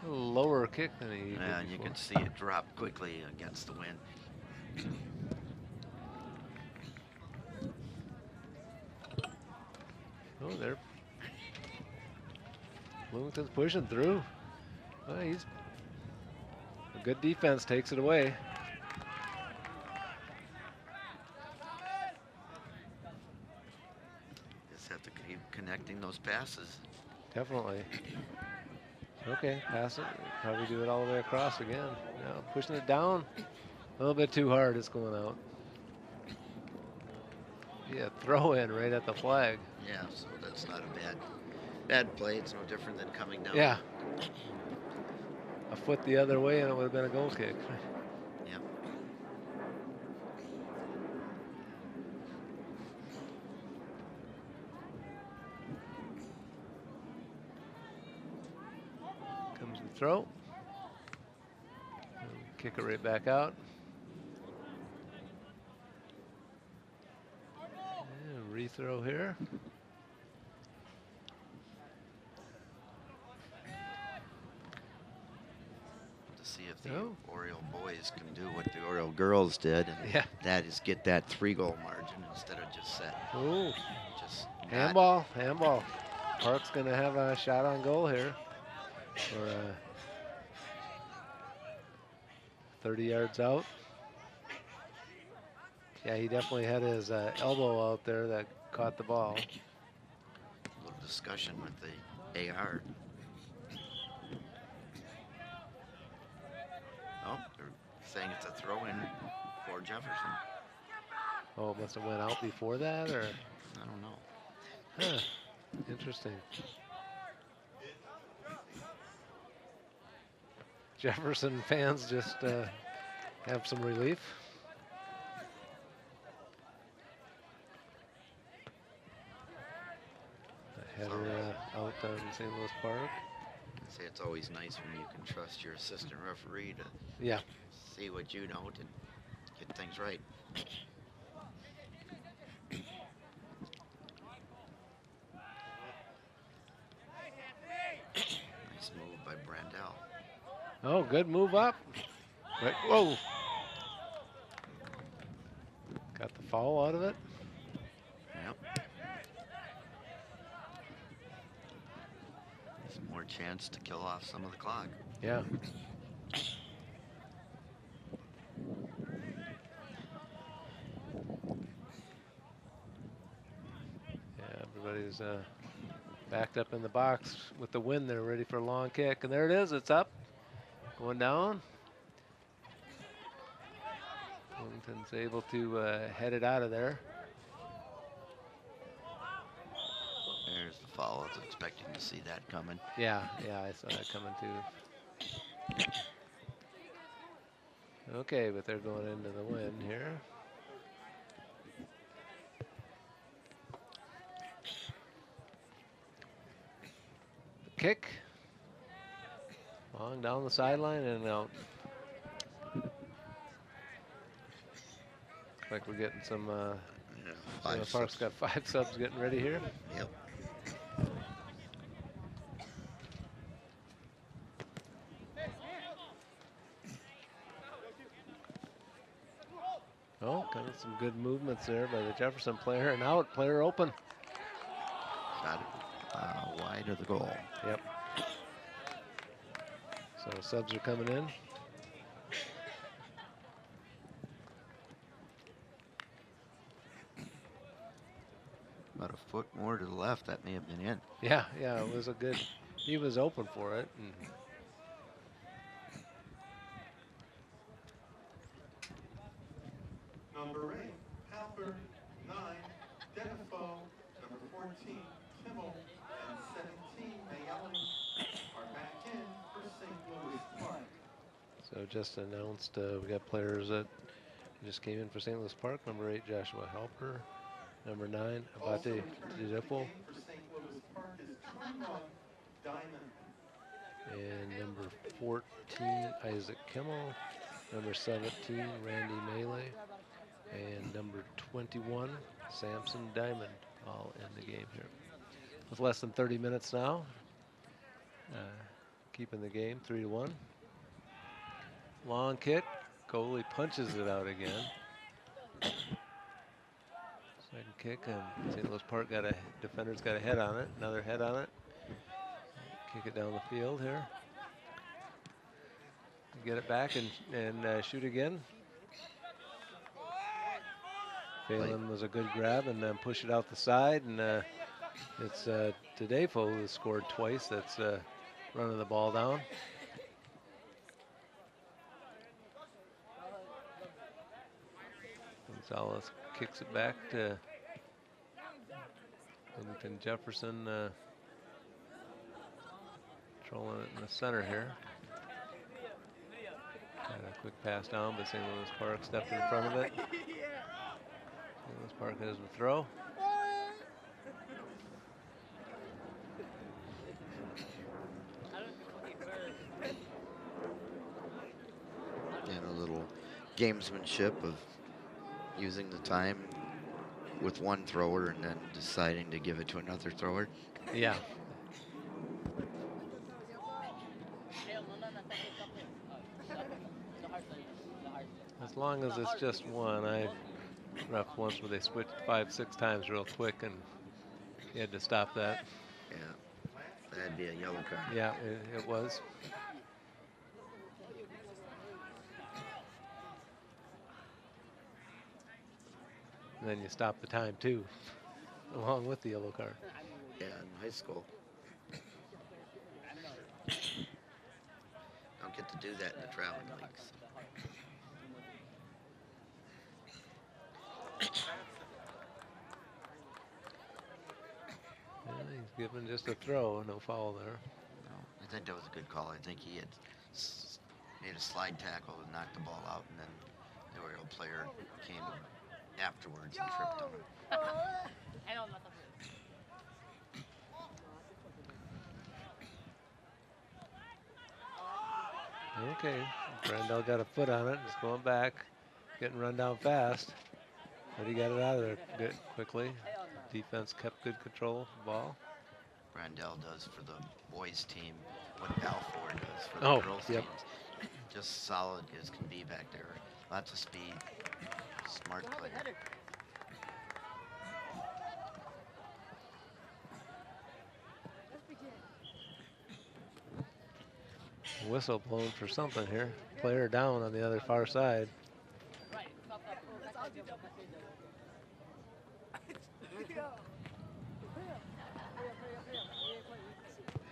A little lower kick than he did Yeah, you before. can see it drop quickly against the wind. Oh, they're Bloomington's pushing through. Well, he's a good defense takes it away. Just have to keep connecting those passes. Definitely. Okay, pass it. Probably do it all the way across again. Now pushing it down a little bit too hard. It's going out. Yeah, throw in right at the flag. Yeah, so that's not a bad play. It's no different than coming down. Yeah. A foot the other way and it would have been a goal kick. Yep. Comes the throw. And kick it right back out. And rethrow here. To see if the Oh. Oriole boys can do what the Oriole girls did, and Yeah. that is get that 3-goal margin instead of just set. Ooh. Just not- Handball, handball. Park's going to have a shot on goal here. Or 30 yards out. Yeah, he definitely had his elbow out there that caught the ball. A little discussion with the AR. Oh, they're saying it's a throw-in for Jefferson. Oh, it must have went out before that, or? I don't know. Huh. Interesting. Jefferson fans just have some relief. The header out on St. Louis Park. Say it's always nice when you can trust your assistant referee to Yeah. see what you don't and get things right. Nice move by Brandell. Oh, good move up. Right. Whoa. Got the foul out of it. Yep. It's more more chance to kill off some of the clock. Yeah. Yeah, everybody's backed up in the box with the wind. They're ready for a long kick, and there it is. It's up, going down. Bloomington's able to head it out of there. There's the foul. I was expecting to see that coming. Yeah, I saw that coming too. Okay, but they're going into the wind here. Kick. Long down the sideline and out. Looks like we're getting some. Park's got 5 subs getting ready here. Yep. Oh, kind of some good movements there by the Jefferson player, and out, player open. Got it wide of the goal. Yep. So subs are coming in. About a foot more to the left, that may have been in. Yeah, it was a good. He was open for it. And Number 8, Halper. 9, Denifo. Number 14, Kimmel. And 17, Mayelli are back in for St. Louis Park. so just announced we got players that just came in for St. Louis Park. Number 8, Joshua Helper. Number 9, Also Abate returning to the Didipo. game for St. Louis Park is 21, Diamond. And number 14, Isaac Kimmel. Number 17, Randy Melee. And number 21, Samson Diamond, all in the game here. With less than 30 minutes now, keeping the game 3-1. Long kick, goalie punches it out again. Second kick, and St. Louis Park defender's got a head on it, another head on it. Kick it down the field here. Get it back and shoot again. Phelan was a good grab and then push it out the side, and it's Tadefo who scored twice. That's running the ball down. Gonzalez kicks it back to Bloomington Jefferson, trolling it in the center here. Got a quick pass down, but St. Louis Park stepped in front of it. St. Louis Park has the throw. And a little gamesmanship of using the time with one thrower and then deciding to give it to another thrower. Yeah. As long as it's just one. I roughed once where they switched 5-6 times real quick, and you had to stop that. Yeah, that'd be a yellow card. Yeah, it was. And then you stop the time too, along with the yellow card. Yeah, in high school. Don't get to do that in the traveling leagues. Yeah, he's given just a throw, no foul there. No, I think that was a good call. I think he had made a slide tackle and knocked the ball out, and then the Oriole player came afterwards and tripped on him. Okay, Brandel got a foot on it, just going back, getting run down fast, but he got it out of there good, quickly. Defense kept good control of the ball. Brandel does for the boys team what Balfour does for the girls yep. teams. Just solid as can be back there. Lots of speed, smart play. Whistle blown for something here. Player down on the other far side.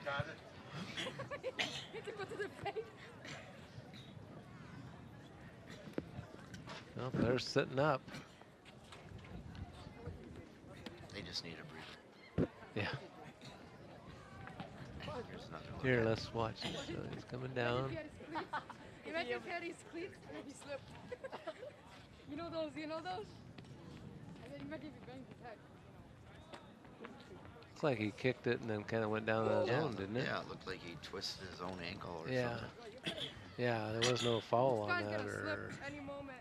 Got it. Well, they're sitting up. They just need a breather. Yeah. Here's another look Here, at it. let's watch this. So he's coming down. Imagine if he had his cleats and he slipped. You know those, And then imagine if he banged his head. Looks like he kicked it and then kind of went down on his own, didn't it? Yeah, it looked like he twisted his own ankle or Yeah. something. Yeah, there was no foul This on guy's that. gonna slip Or any moment.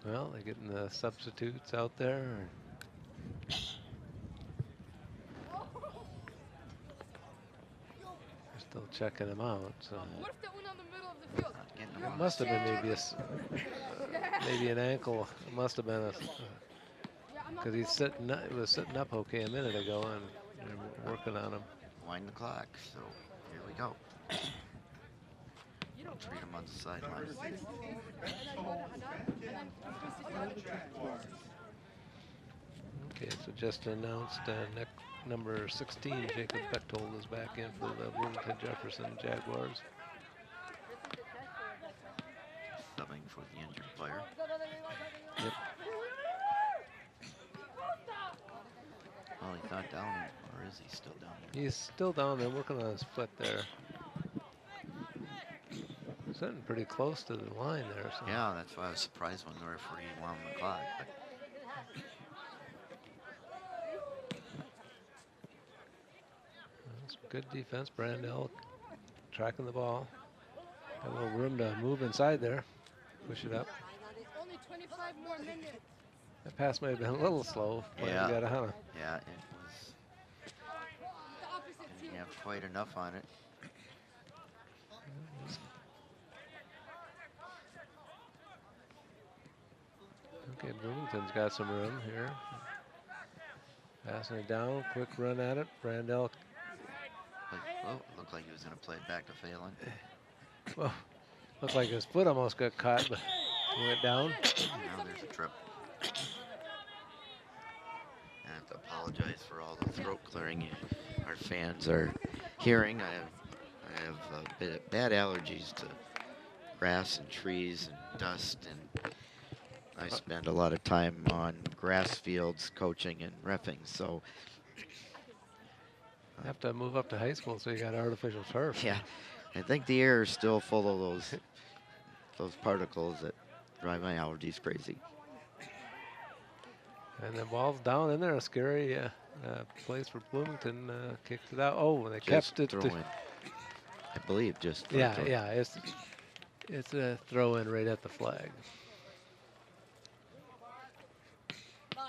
well, they're getting the substitutes out there. They're still checking them out. So What if the one on the middle of the field? Getting it them on. must have been maybe an ankle. It must have been a because he's sitting. It was sitting up okay a minute ago, and they're working on him. Wind the clock. So here we go. I'll treat him on the sideline. Okay, so just announced number 16, Jacob Bechtold, is back in for the Bloomington Jefferson Jaguars. Subbing for the injured player. Yep. Well, he's not down, or is he still down there? He's still down there working on his foot there. Sitting pretty close to the line there. So. Yeah, that's why I was surprised when the referee wound the clock. But That's good defense. Brandell tracking the ball. Got a little room to move inside there. Push it up. Only 25 more minutes. That pass may have been a little slow, but Yeah. he got a hunter. yeah, it was. The opposite team. Didn't have quite enough on it. Okay, Bloomington's got some room here. Passing it down, quick run at it. Brandell, Looked like he was going to play it back to Phelan. well, looked like his foot almost got caught, but he went down. Now there's a trip. I have to apologize for all the throat clearing our fans are hearing. I have a bit of bad allergies to grass and trees and dust, and I spend a lot of time on grass fields coaching and reffing, so Have to move up to high school, so you got artificial turf. yeah, I think the air is still full of those particles that drive my allergies crazy. And the ball's down in there. A scary place for Bloomington. Kicked it out. Oh, they kept it. Throw in. I believe just for Yeah, throw. yeah. It's a throw in right at the flag.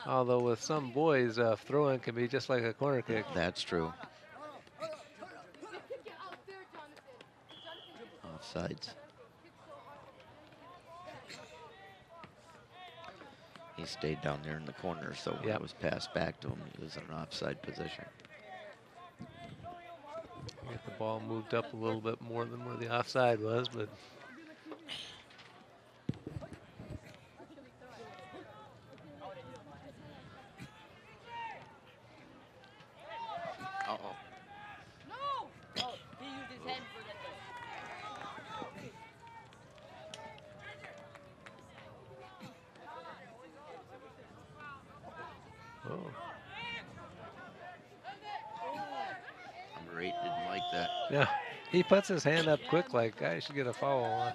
Although with some boys, throw in can be just like a corner kick. That's true. Offsides. He stayed down there in the corner, so when Yep. it was passed back to him, he was in an offside position. Get the ball moved up a little bit more than where the offside was, but Uh-oh. No! Oh, he used his hand for that. oh, Number 8 didn't like that. yeah. He puts his hand up quick, like I should get a foul.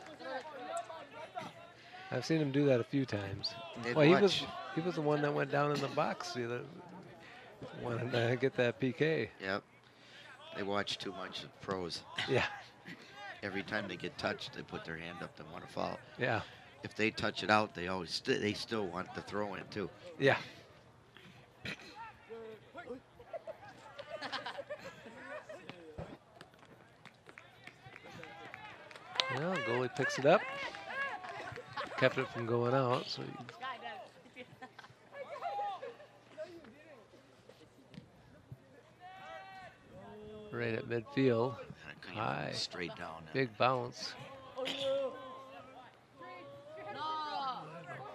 I've seen him do that a few times. They'd Well, watch. he was the one that went down in the box. See, that wanted to get that PK. Yep. They watch too much of pros. Yeah, Every time they get touched, they put their hand up and want to foul. yeah, If they touch it out, they always they still want the throw in too. yeah. Well, goalie picks it up. kept it from going out. So right at midfield. That could High. even straight down. Big bounce.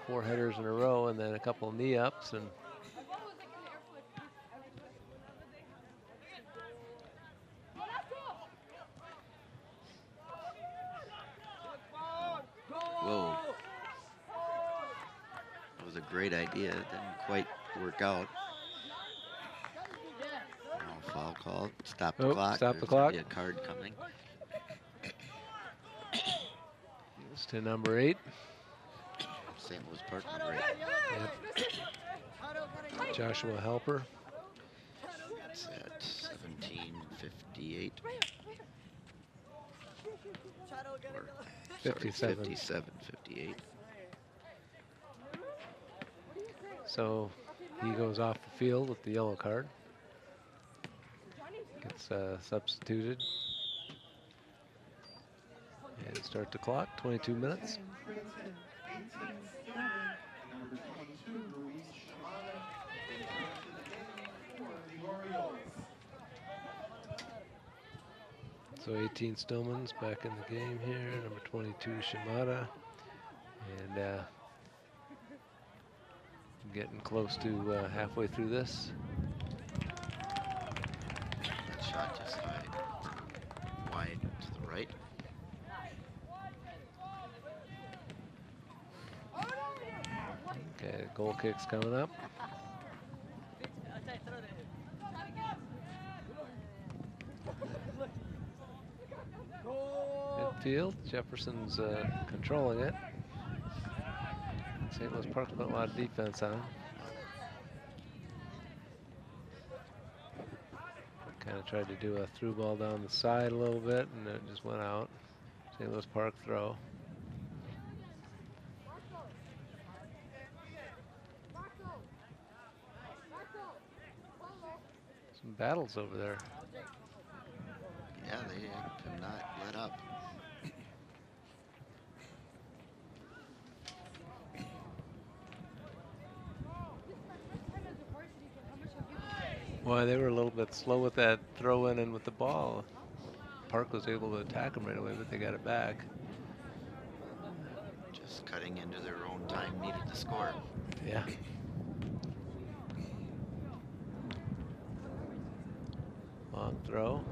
4 headers in a row, and then a couple knee ups, and Whoa. That was a great idea. It didn't quite work out. No foul call. Stop the clock. Stop the There's gonna clock. be a card coming. it's to number 8. St. Louis Park number 8. Yep. Joshua Helper. It's at 17:58. Or, 57. 57:58. So he goes off the field with the yellow card. Gets substituted. And start the clock, 22 minutes. So 18 Stillman's back in the game here. Number 22 Shimada. And getting close to halfway through this. That shot just high. Wide to the right. Okay, goal kick's coming up. Midfield, Jefferson's controlling it. St. Louis Park's put a lot of defense on. Kind of tried to do a through ball down the side a little bit, and it just went out. St. Louis Park throw. Some battles over there. Yeah, they have not let up. Well, they were a little bit slow with that throw in and with the ball. Park was able to attack them right away, but they got it back. Just cutting into their own time needed to score. Yeah. Long throw.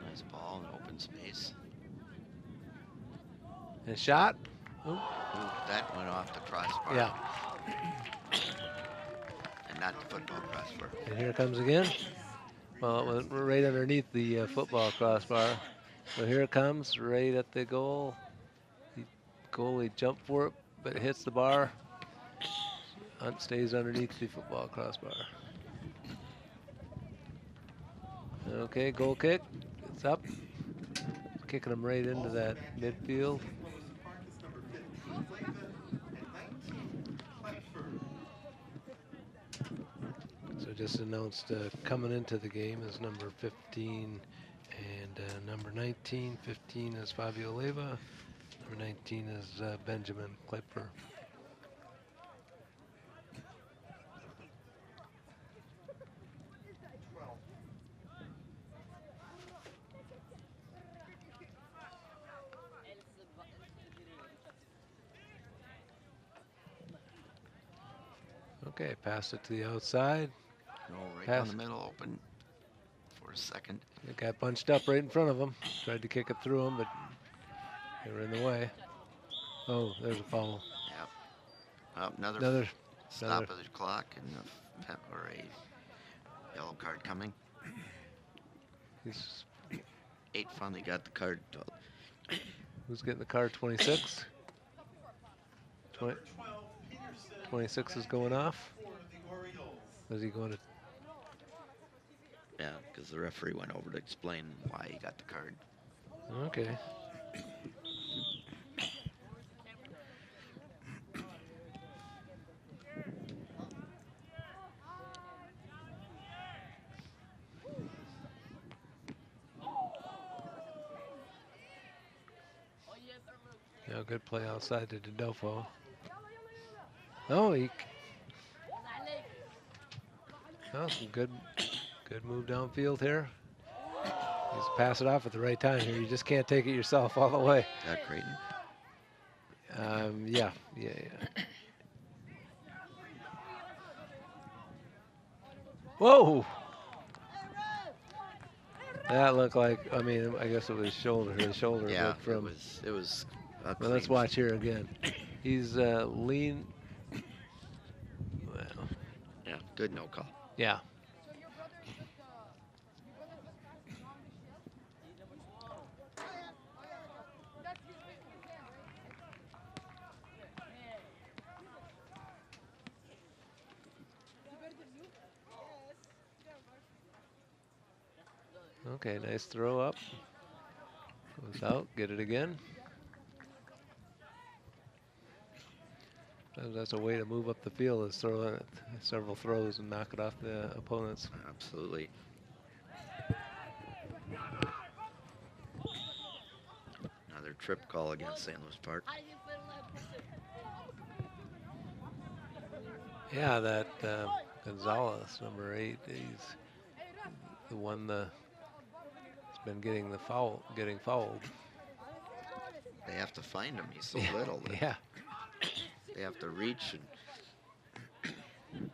Nice ball in open space. And shot. Ooh. Ooh, that went off the crossbar. Yeah. And not the football crossbar. And here it comes again. Well, it went right underneath the football crossbar. So here it comes, right at the goal. The goalie jumped for it, but it hits the bar. Hunt stays underneath the football crossbar. Okay, goal kick. It's up. Kicking them right into that midfield. So just announced coming into the game is number 15 and number 19. 15 is Fabio Leva. Number 19 is Benjamin Kleiper. Okay, passed it to the outside. No, right Pass. down the middle, open for a second. It got bunched up right in front of them. Tried to kick it through them, but they were in the way. Oh, there's a foul. Yep. Oh, Another stop of the clock and or a yellow card coming. He's, 8 finally got the card. who's getting the card? 26? 20, 26 is going off. Is he going to? Yeah, because the referee went over to explain why he got the card. Okay. A good play outside to Dodofo. Oh, some good move downfield here. He's pass it off at the right time here. You just can't take it yourself all the way. That Creighton. Yeah. Whoa! That looked like, I mean, I guess it was shoulder. His shoulder. Yeah, but from, it was. well, let's watch here again. He's lean. Well, Yeah, good no call. yeah. Okay, nice throw up. Goes out, get it again. That's a way to move up the field, is throw it several throws and knock it off the opponents. Absolutely. Another trip call against St. Louis Park. Yeah, that Gonzalez, number 8, he's the one that's been getting fouled. They have to find him. He's so little. Yeah. They have to reach and.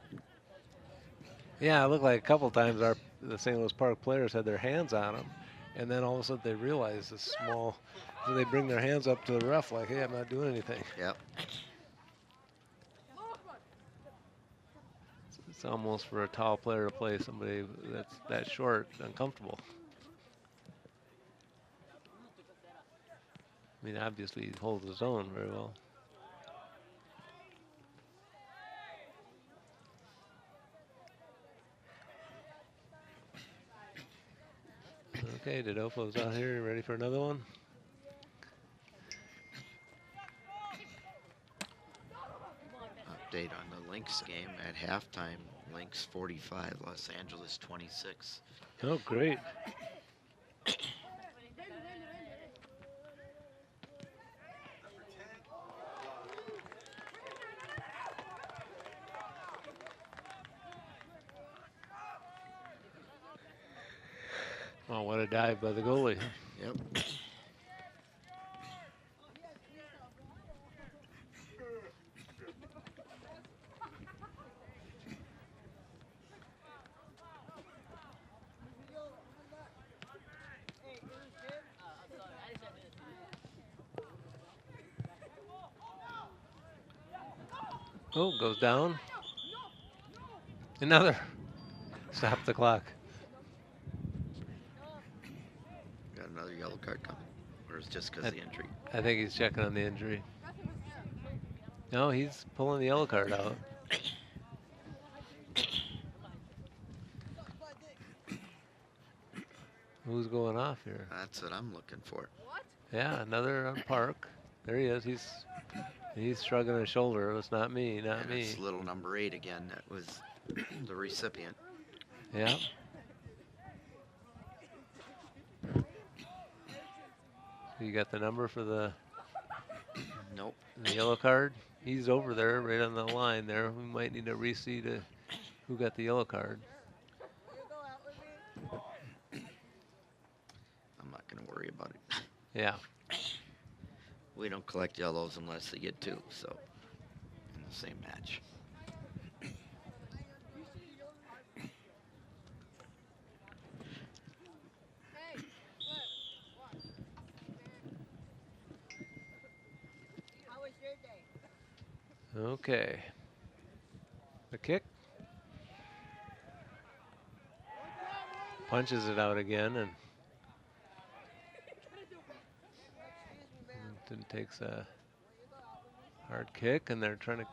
Yeah, it looked like a couple times the St. Louis Park players had their hands on him, and then all of a sudden they realize it's small. So they bring their hands up to the ref like, hey, I'm not doing anything. Yep. It's almost for a tall player to play somebody that's that short uncomfortable. I mean, obviously he holds his own very well. Okay, Dodofo's out here, ready for another one? Update on the Lynx game at halftime. Lynx 45, Los Angeles 26. Oh, great. Oh, what a dive by the goalie. Yep. Oh, goes down. Another. Stop the clock. Got another yellow card coming. Or is it just because of the injury? I think he's checking on the injury. No, he's pulling the yellow card out. Who's going off here? That's what I'm looking for. Yeah, another on Park. There he is. He's shrugging his shoulder. It's not me, not And me. it's little number 8 again. That was the recipient. Yeah. You got the number for the Nope. yellow card? He's over there, right on the line there. We might need to re-see who got the yellow card. I'm not going to worry about it. Yeah. We don't collect yellows unless they get 2, so in the same match. Okay. The kick. Punches it out again, and Bloomington takes a hard kick, and they're trying to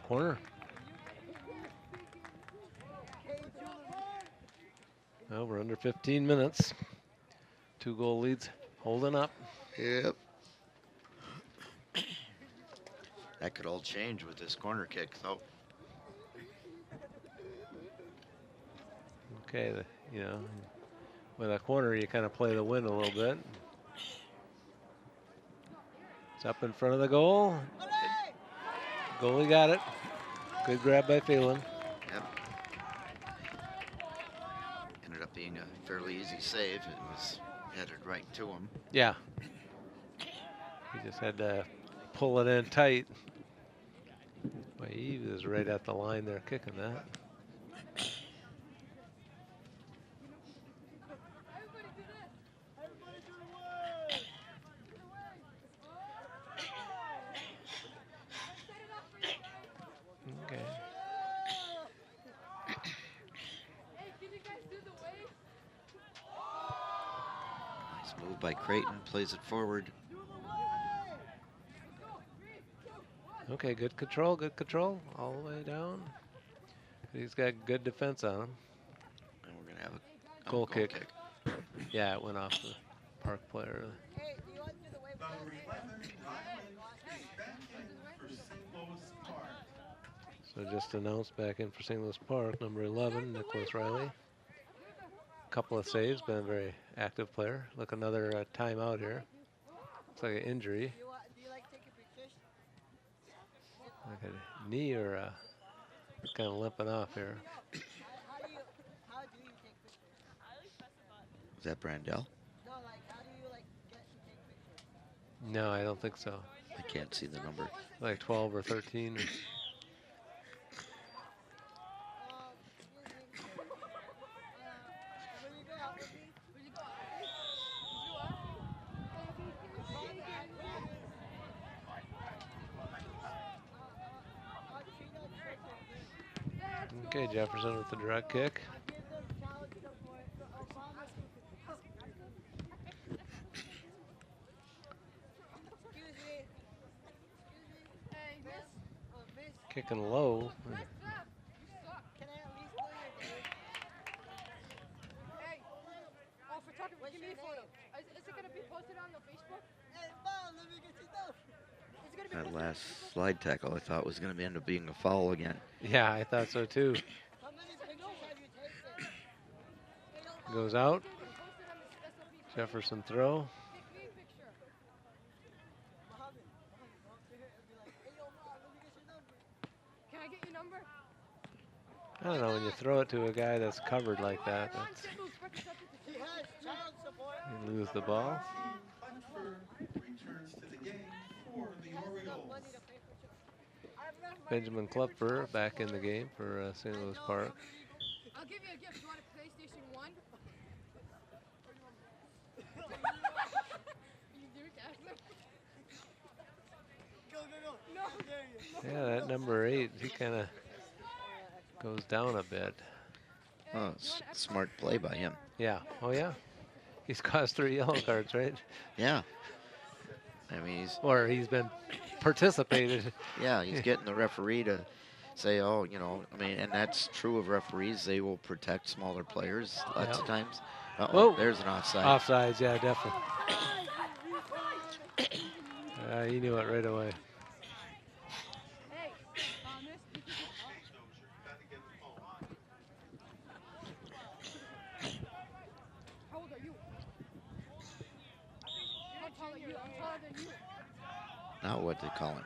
corner. Well, we're under 15 minutes. 2-goal leads holding up. Yep. That could all change with this corner kick, though. Okay, with a corner, you kind of play the wind a little bit. It's up in front of the goal. Goalie got it. Good grab by Phelan. Yep. Ended up being a fairly easy save. It was headed right to him. Yeah. He just had to pull it in tight. Well, he was right at the line there kicking that. Okay. Nice move by Creighton. Plays it forward. Okay, good control, all the way down. He's got good defense on him. And we're going to have a Goal kick. Yeah, it went off the Park player. Number 11, Riley, is back in for St. Louis Park. So just announced back in for St. Louis Park, number 11, Nicholas Riley. Couple of saves, been a very active player. Look, another timeout here. Looks like an injury. Like a knee or kind of limping off here. Is that Brandell? No, I don't think so. I can't see the number. Like 12 or 13. Okay, Jefferson with the direct kick. Kicking low. Give me a photo. Is it going to be posted on the Facebook? That last slide tackle I thought was going to end up being a foul again. Yeah, I thought so too. Goes out. Jefferson throw. Can I get your number? I don't know, when you throw it to a guy that's covered like that, you lose the ball. Hunter returns to the game for the Orioles. Benjamin Klupfer back in the game for St. Louis Park. I'll give you a gift. You want a PlayStation 1? You do, Casper? No. Yeah, that number 8, he kind of goes down a bit. Oh, smart play by him. Yeah. Oh, yeah. He's caused 3 yellow cards, right? Yeah. I mean, he's been participated. yeah, he's getting the referee to say, oh, I mean, and that's true of referees. They will protect smaller players lots of times. Whoa. There's an offside. Offsides, yeah, definitely. He knew it right away. How old are you? How tall are you? I'm taller than you. Now what they call him?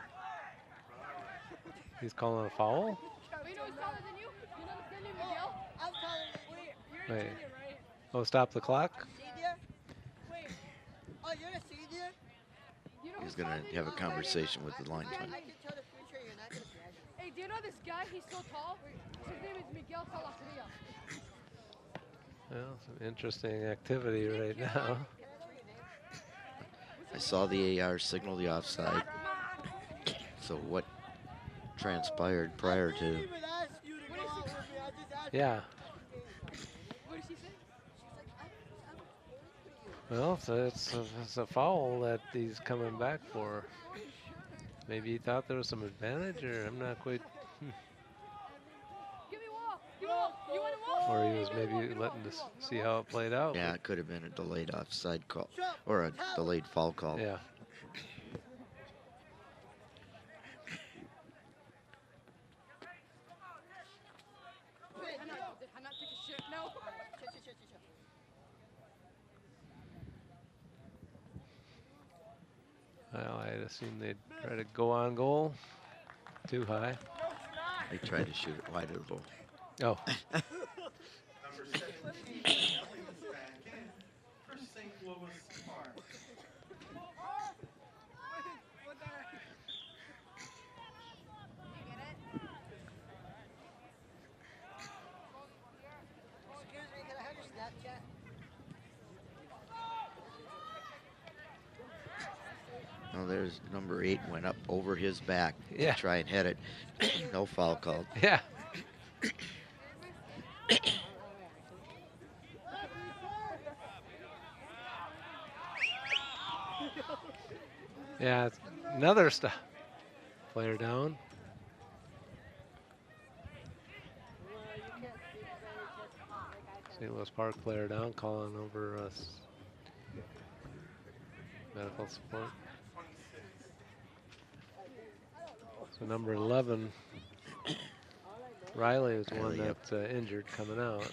He's calling a foul? Wait, no, he's taller than you? You know this guy named Miguel? I'm taller than you. Wait, you're a junior, right? Oh, stop the clock? Senior? Wait. Oh, you're a senior? You know He's going to have a conversation with the linesman. I can tell the future you're not going to graduate. Hey, do you know this guy? He's so tall. His name is Miguel Calafria. Well, some interesting activity right now. I saw the AR signal the offside. So what transpired prior to? Yeah. What did she say? Well, so it's a foul that he's coming back for. Maybe he thought there was some advantage, or I'm not quite. Give me a wall. Give me a wall. You want a wall? Or he was maybe letting us see how it played out. Yeah, it could have been a delayed offside call or a delayed foul call. Yeah. Did Hannah take a shit? No. Well, I Might have seen they'd try to go on goal. Too high. They tried to shoot it wide of the goal. Oh, Number 17, Ellie is back in for St. Louis Park. Well, there's number 8 went up over his back Yeah. to try and hit it. No foul called. yeah. Yeah, it's another stop. Player down. St. Louis Park player down, calling over us. Medical support. So number 11, Riley is the one Riley, yep. that's injured coming out.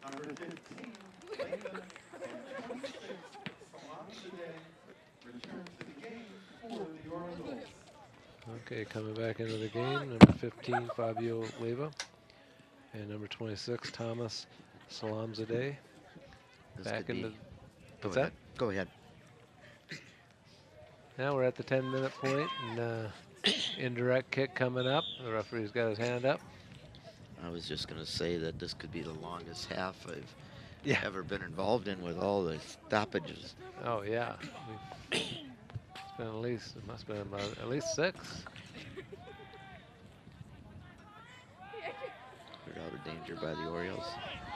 Number 15, Lena, and 26, Salam today, return to the game for the Orioles. Okay, coming back into the game, number 15, Fabio Leyva, and number 26, Thomas Salamzadeh. This Back could be. into. Go What's ahead. that? Go ahead. Now we're at the 10-minute point, and indirect kick coming up. The referee's got his hand up. I was just going to say that this could be the longest half I've Yeah. ever been involved in with all the stoppages. Oh yeah. It's been at least. It must have been about at least 6. They're out of danger by the Orioles.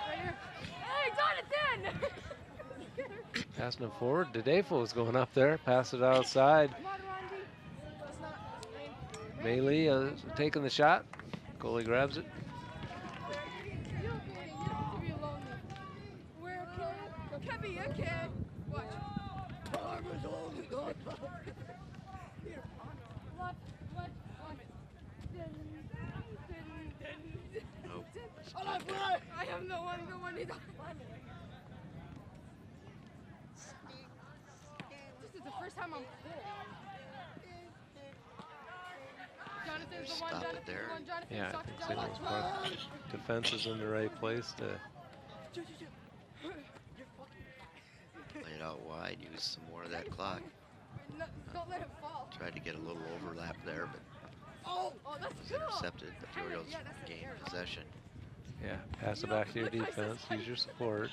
Hey, Jonathan! Passing it forward. Dedefo is going up there. Pass it outside. Come on, Randy. That's not. Bailey taking the shot. Goalie grabs it. You have to be alone. We're okay. You can't be okay. Watch. What? Nope. I am the one who got. This is the first time I'm full. Jonathan's the one, Stop it Jonathan's there. the one, Jonathan. Yeah, I Talk to think St. Louis Jonathan. Park defense is in the right place to. Play it out wide. Use some more of that clock. No, don't let him fall. Tried to get a little overlap there, but Oh, that's was cool. intercepted. But the Orioles Yeah, that's an gained error. possession. Yeah, pass it back to your defense. Use your support.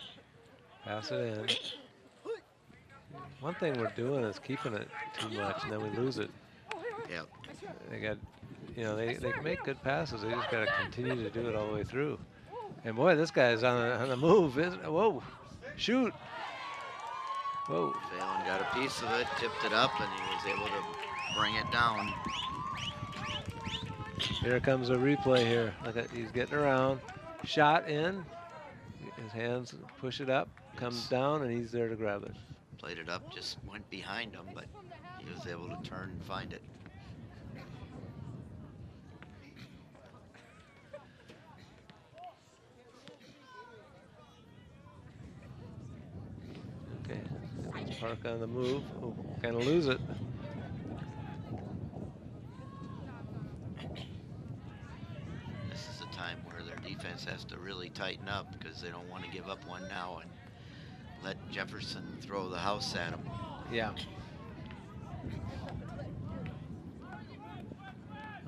Pass it in. One thing we're doing is keeping it too much, and then we lose it. Yeah. They got, they can make good passes. They just got to continue to do it all the way through. And boy, this guy's on the move. Whoa, shoot. Whoa. Phelan got a piece of it, tipped it up, and he was able to bring it down. Here comes a replay here. Look at, he's getting around. Shot in. His hands push it up, comes down, and he's there to grab it. Played it up, just went behind him, but he was able to turn and find it. Okay, Park on the move. Oh, kind of lose it. This is a time where their defense has to really tighten up because they don't want to give up one now and let Jefferson throw the house at them. Yeah.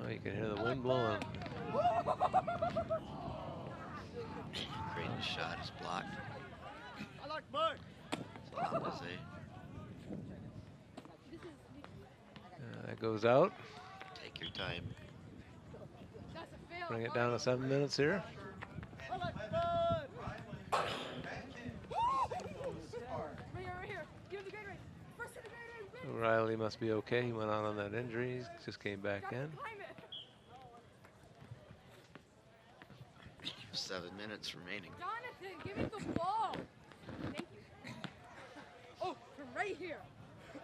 Oh, you can hear the wind blowing. Creighton's shot is blocked. I like mine. Salamzadeh. That goes out. Take your time. That's a fail. Bring it down to 7 minutes here. Right here. Give him the Gatorade. First to the Gatorade. Riley must be okay. He went out on that injury. He just came back in. Climb it. 7 minutes remaining. Jonathan, give me the ball. Thank you. Oh, from right here. No.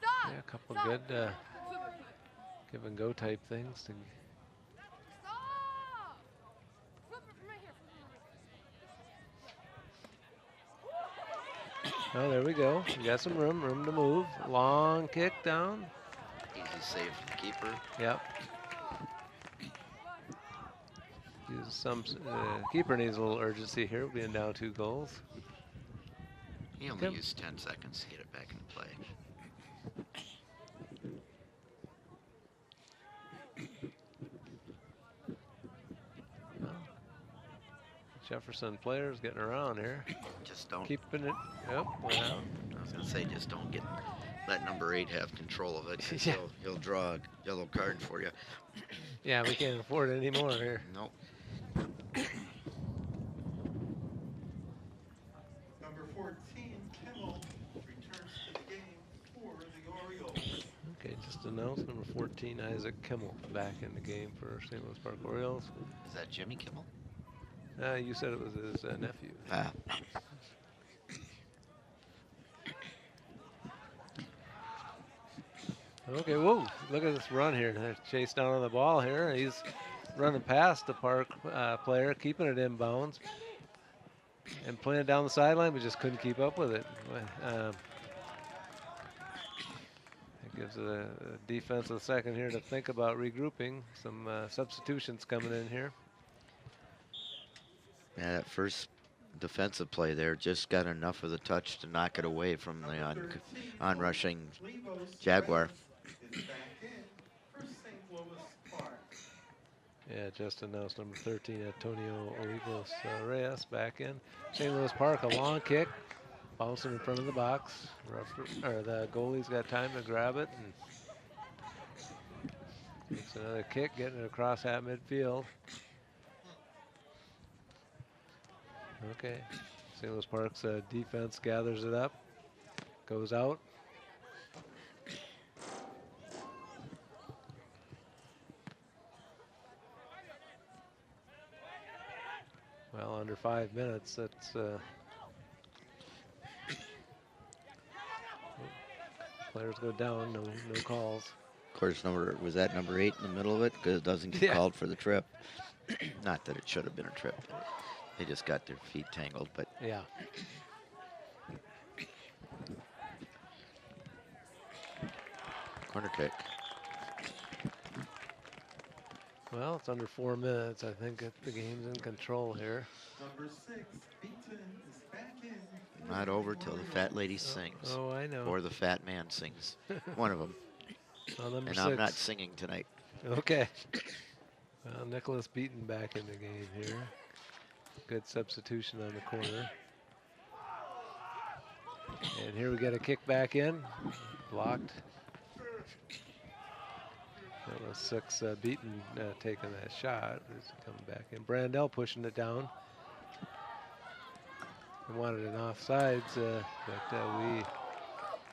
Stop. Yeah, Couple good give and go type things. Stop! Flip it from right here. Oh, there we go. We got some room to move. Long kick down. Easy save from the keeper. Yep. Keeper needs a little urgency here, being down 2 goals. He only used 10 seconds to get it back into play. Well, Jefferson players getting around here. Just don't. Keeping it. Yep. Went out. I was gonna say, just don't let number 8 have control of it. 'Cause Yeah. he'll draw a yellow card for you. Yeah, we can't afford it anymore here. Nope. Number 14, Kimmel, returns to the game for the Orioles. Okay, just announced number 14, Isaac Kimmel, back in the game for St. Louis Park Orioles. Is that Jimmy Kimmel? You said it was his nephew. Ah. Okay, whoa, look at this run here. They're chased down on the ball here. He's running past the Park player, keeping it inbounds, and playing it down the sideline, but just couldn't keep up with it. It gives a defense a second here to think about regrouping. Some substitutions coming in here. Yeah, that first defensive play there just got enough of the touch to knock it away from the onrushing Jaguar. Is back in for St. Louis Park. Yeah, just announced number 13, Antonio Olivos Reyes back in. St. Louis Park, a long kick, bouncing in front of the box. The goalie's got time to grab it, and makes another kick, getting it across half midfield. Okay, St. Louis Park's defense gathers it up, goes out. Well, under 5 minutes, that's players go down, no calls. Of course, was that number 8 in the middle of it? Because it doesn't get called for the trip. Not that it should have been a trip. They just got their feet tangled, but Yeah. corner kick. Well, it's under 4 minutes. I think the game's in control here. Number 6, Beaton, is back in. Not over till the fat lady sings. Oh, I know. Or the fat man sings. One of them. Well, number And 6. I'm not singing tonight. Okay. Well, Nicholas Beaton back in the game here. Good substitution on the corner. And here we get a kick back in. Blocked. That was 6 Beaton taking that shot. It's coming back in. Brandell pushing it down. We wanted an offsides, but we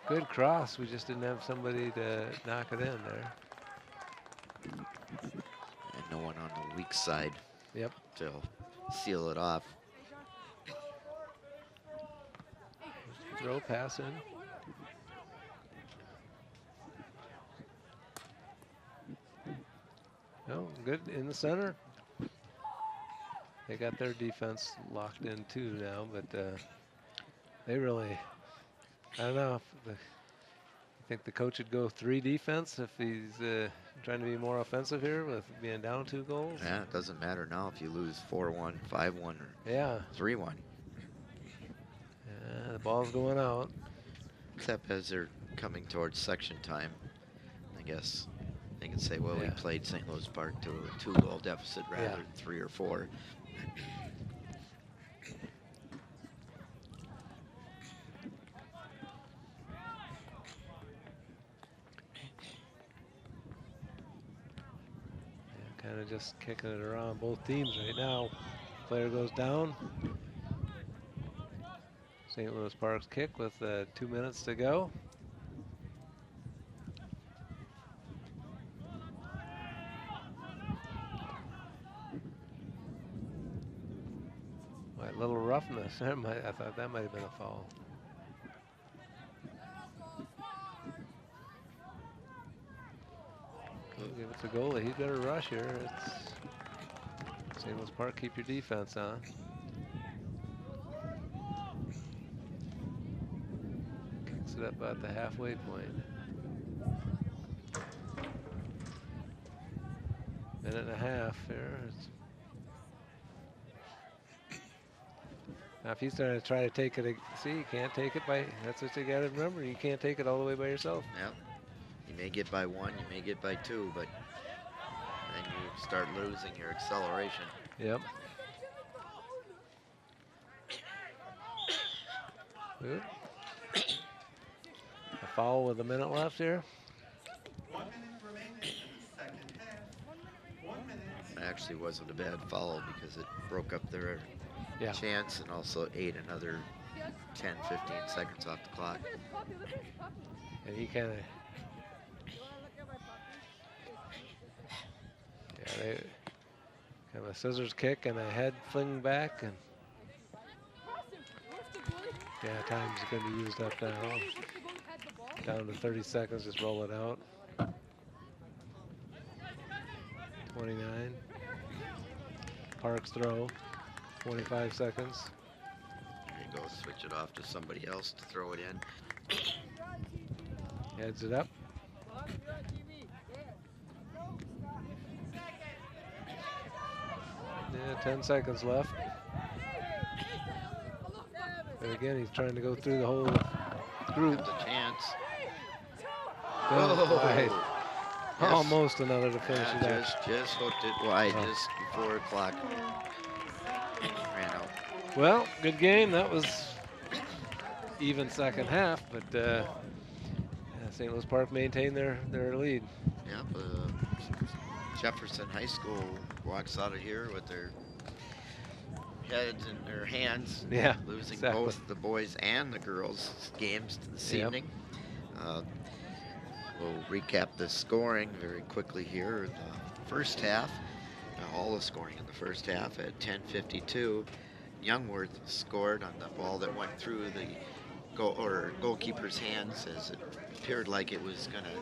good cross. We just didn't have somebody to knock it in there. And no one on the weak side Yep. to seal it off. Throw pass in. No, good in the center. They got their defense locked in too now, but they really, I don't know. You think the coach would go 3 defense if he's trying to be more offensive here with being down 2 goals? Yeah, it doesn't matter now if you lose 4-1, 5-1, or Yeah. 3-1. Yeah, the ball's going out. Except as they're coming towards section time, I guess they can say, well, we Yeah. played St. Louis Park to a 2-goal deficit rather Yeah. than 3 or 4. Kind of just kicking it around both teams right now. Player goes down. St. Louis Park's kick with 2 minutes to go. A little roughness. I thought that might have been a foul. the goalie. He's better rush here. It's St. Louis Park, keep your defense on. Kicks it up at the halfway point. Minute and a half here. Now if he's going to try to take it, see, you can't take it by, that's what you got to remember. You can't take it all the way by yourself. Yep. You may get by 1, you may get by 2, but then you start losing your acceleration. Yep. Good. A foul with a minute left here. 1 minute remaining in the second half. 1 minute. Actually wasn't a bad foul because it broke up their Yeah. chance and also ate another 10, 15 seconds off the clock. And he kind of, yeah, they kind of a scissors kick and a head fling back, and yeah, time's going to be used up now. Down to 30 seconds, just roll it out. 29. Parks throw, 25 seconds. There you go, switch it off to somebody else to throw it in. Heads it up. Yeah, 10 seconds left. And again, he's trying to go through the whole group. There's a chance. Oh, wide. Yes. Almost another to finish it up. Just hooked it wide Oh. just before the clock ran out. Well, good game. That was even second half, but yeah, St. Louis Park maintained their lead. Yep, Jefferson High School walks out of here with their heads in their hands. Yeah, losing exactly. both the boys and the girls games this Yep. evening. We'll recap the scoring very quickly here. In the first half, all the scoring in the first half at 10:52. Youngworth scored on the ball that went through the goalkeeper's hands, as it appeared like it was going to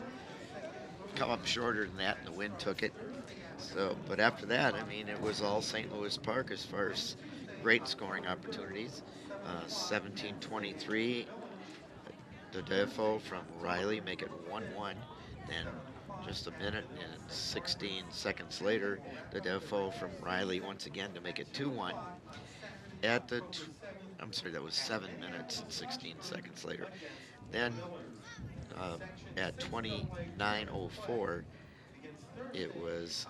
come up shorter than that, and the wind took it. So, but after that, I mean, it was all St. Louis Park as far as great scoring opportunities. 17:23. The Defoe from Riley make it 1-1. Then just a minute and 16 seconds later, the Defoe from Riley once again to make it 2-1. At the, I'm sorry, that was 7 minutes and 16 seconds later. Then at 29:04, it was,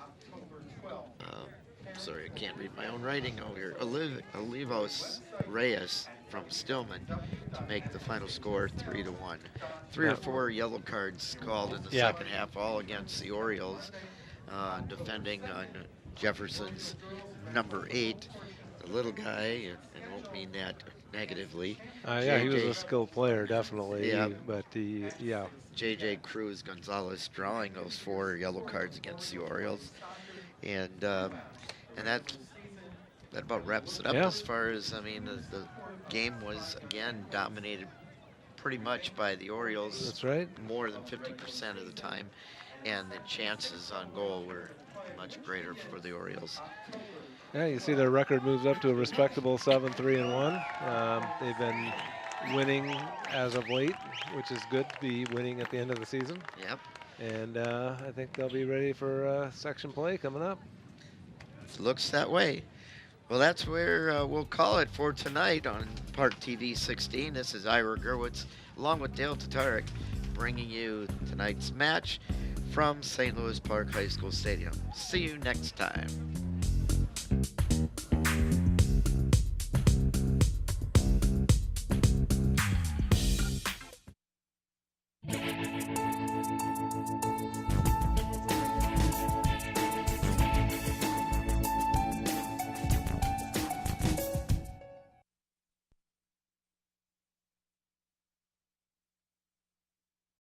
sorry, I can't read my own writing over here. Olivos Reyes from Stillman to make the final score 3-1. Three or four yellow cards called in the second half, all against the Orioles, defending on Jefferson's number 8, the little guy, and I won't mean that negatively. Yeah, he was a skilled player, definitely. Yeah. But yeah. J.J. Cruz Gonzalez drawing those 4 yellow cards against the Orioles. And that about wraps it up as far as, I mean, the game was, again, dominated pretty much by the Orioles. That's right. More than 50% of the time. And the chances on goal were much greater for the Orioles. Yeah, you see their record moves up to a respectable 7-3-1. They've been winning as of late, which is good to be winning at the end of the season. Yep. And I think they'll be ready for section play coming up. Looks that way. Well, that's where we'll call it for tonight on ParkTV 16. This is Ira Gerwitz, along with Dale Tatarik, bringing you tonight's match from St. Louis Park High School Stadium. See you next time.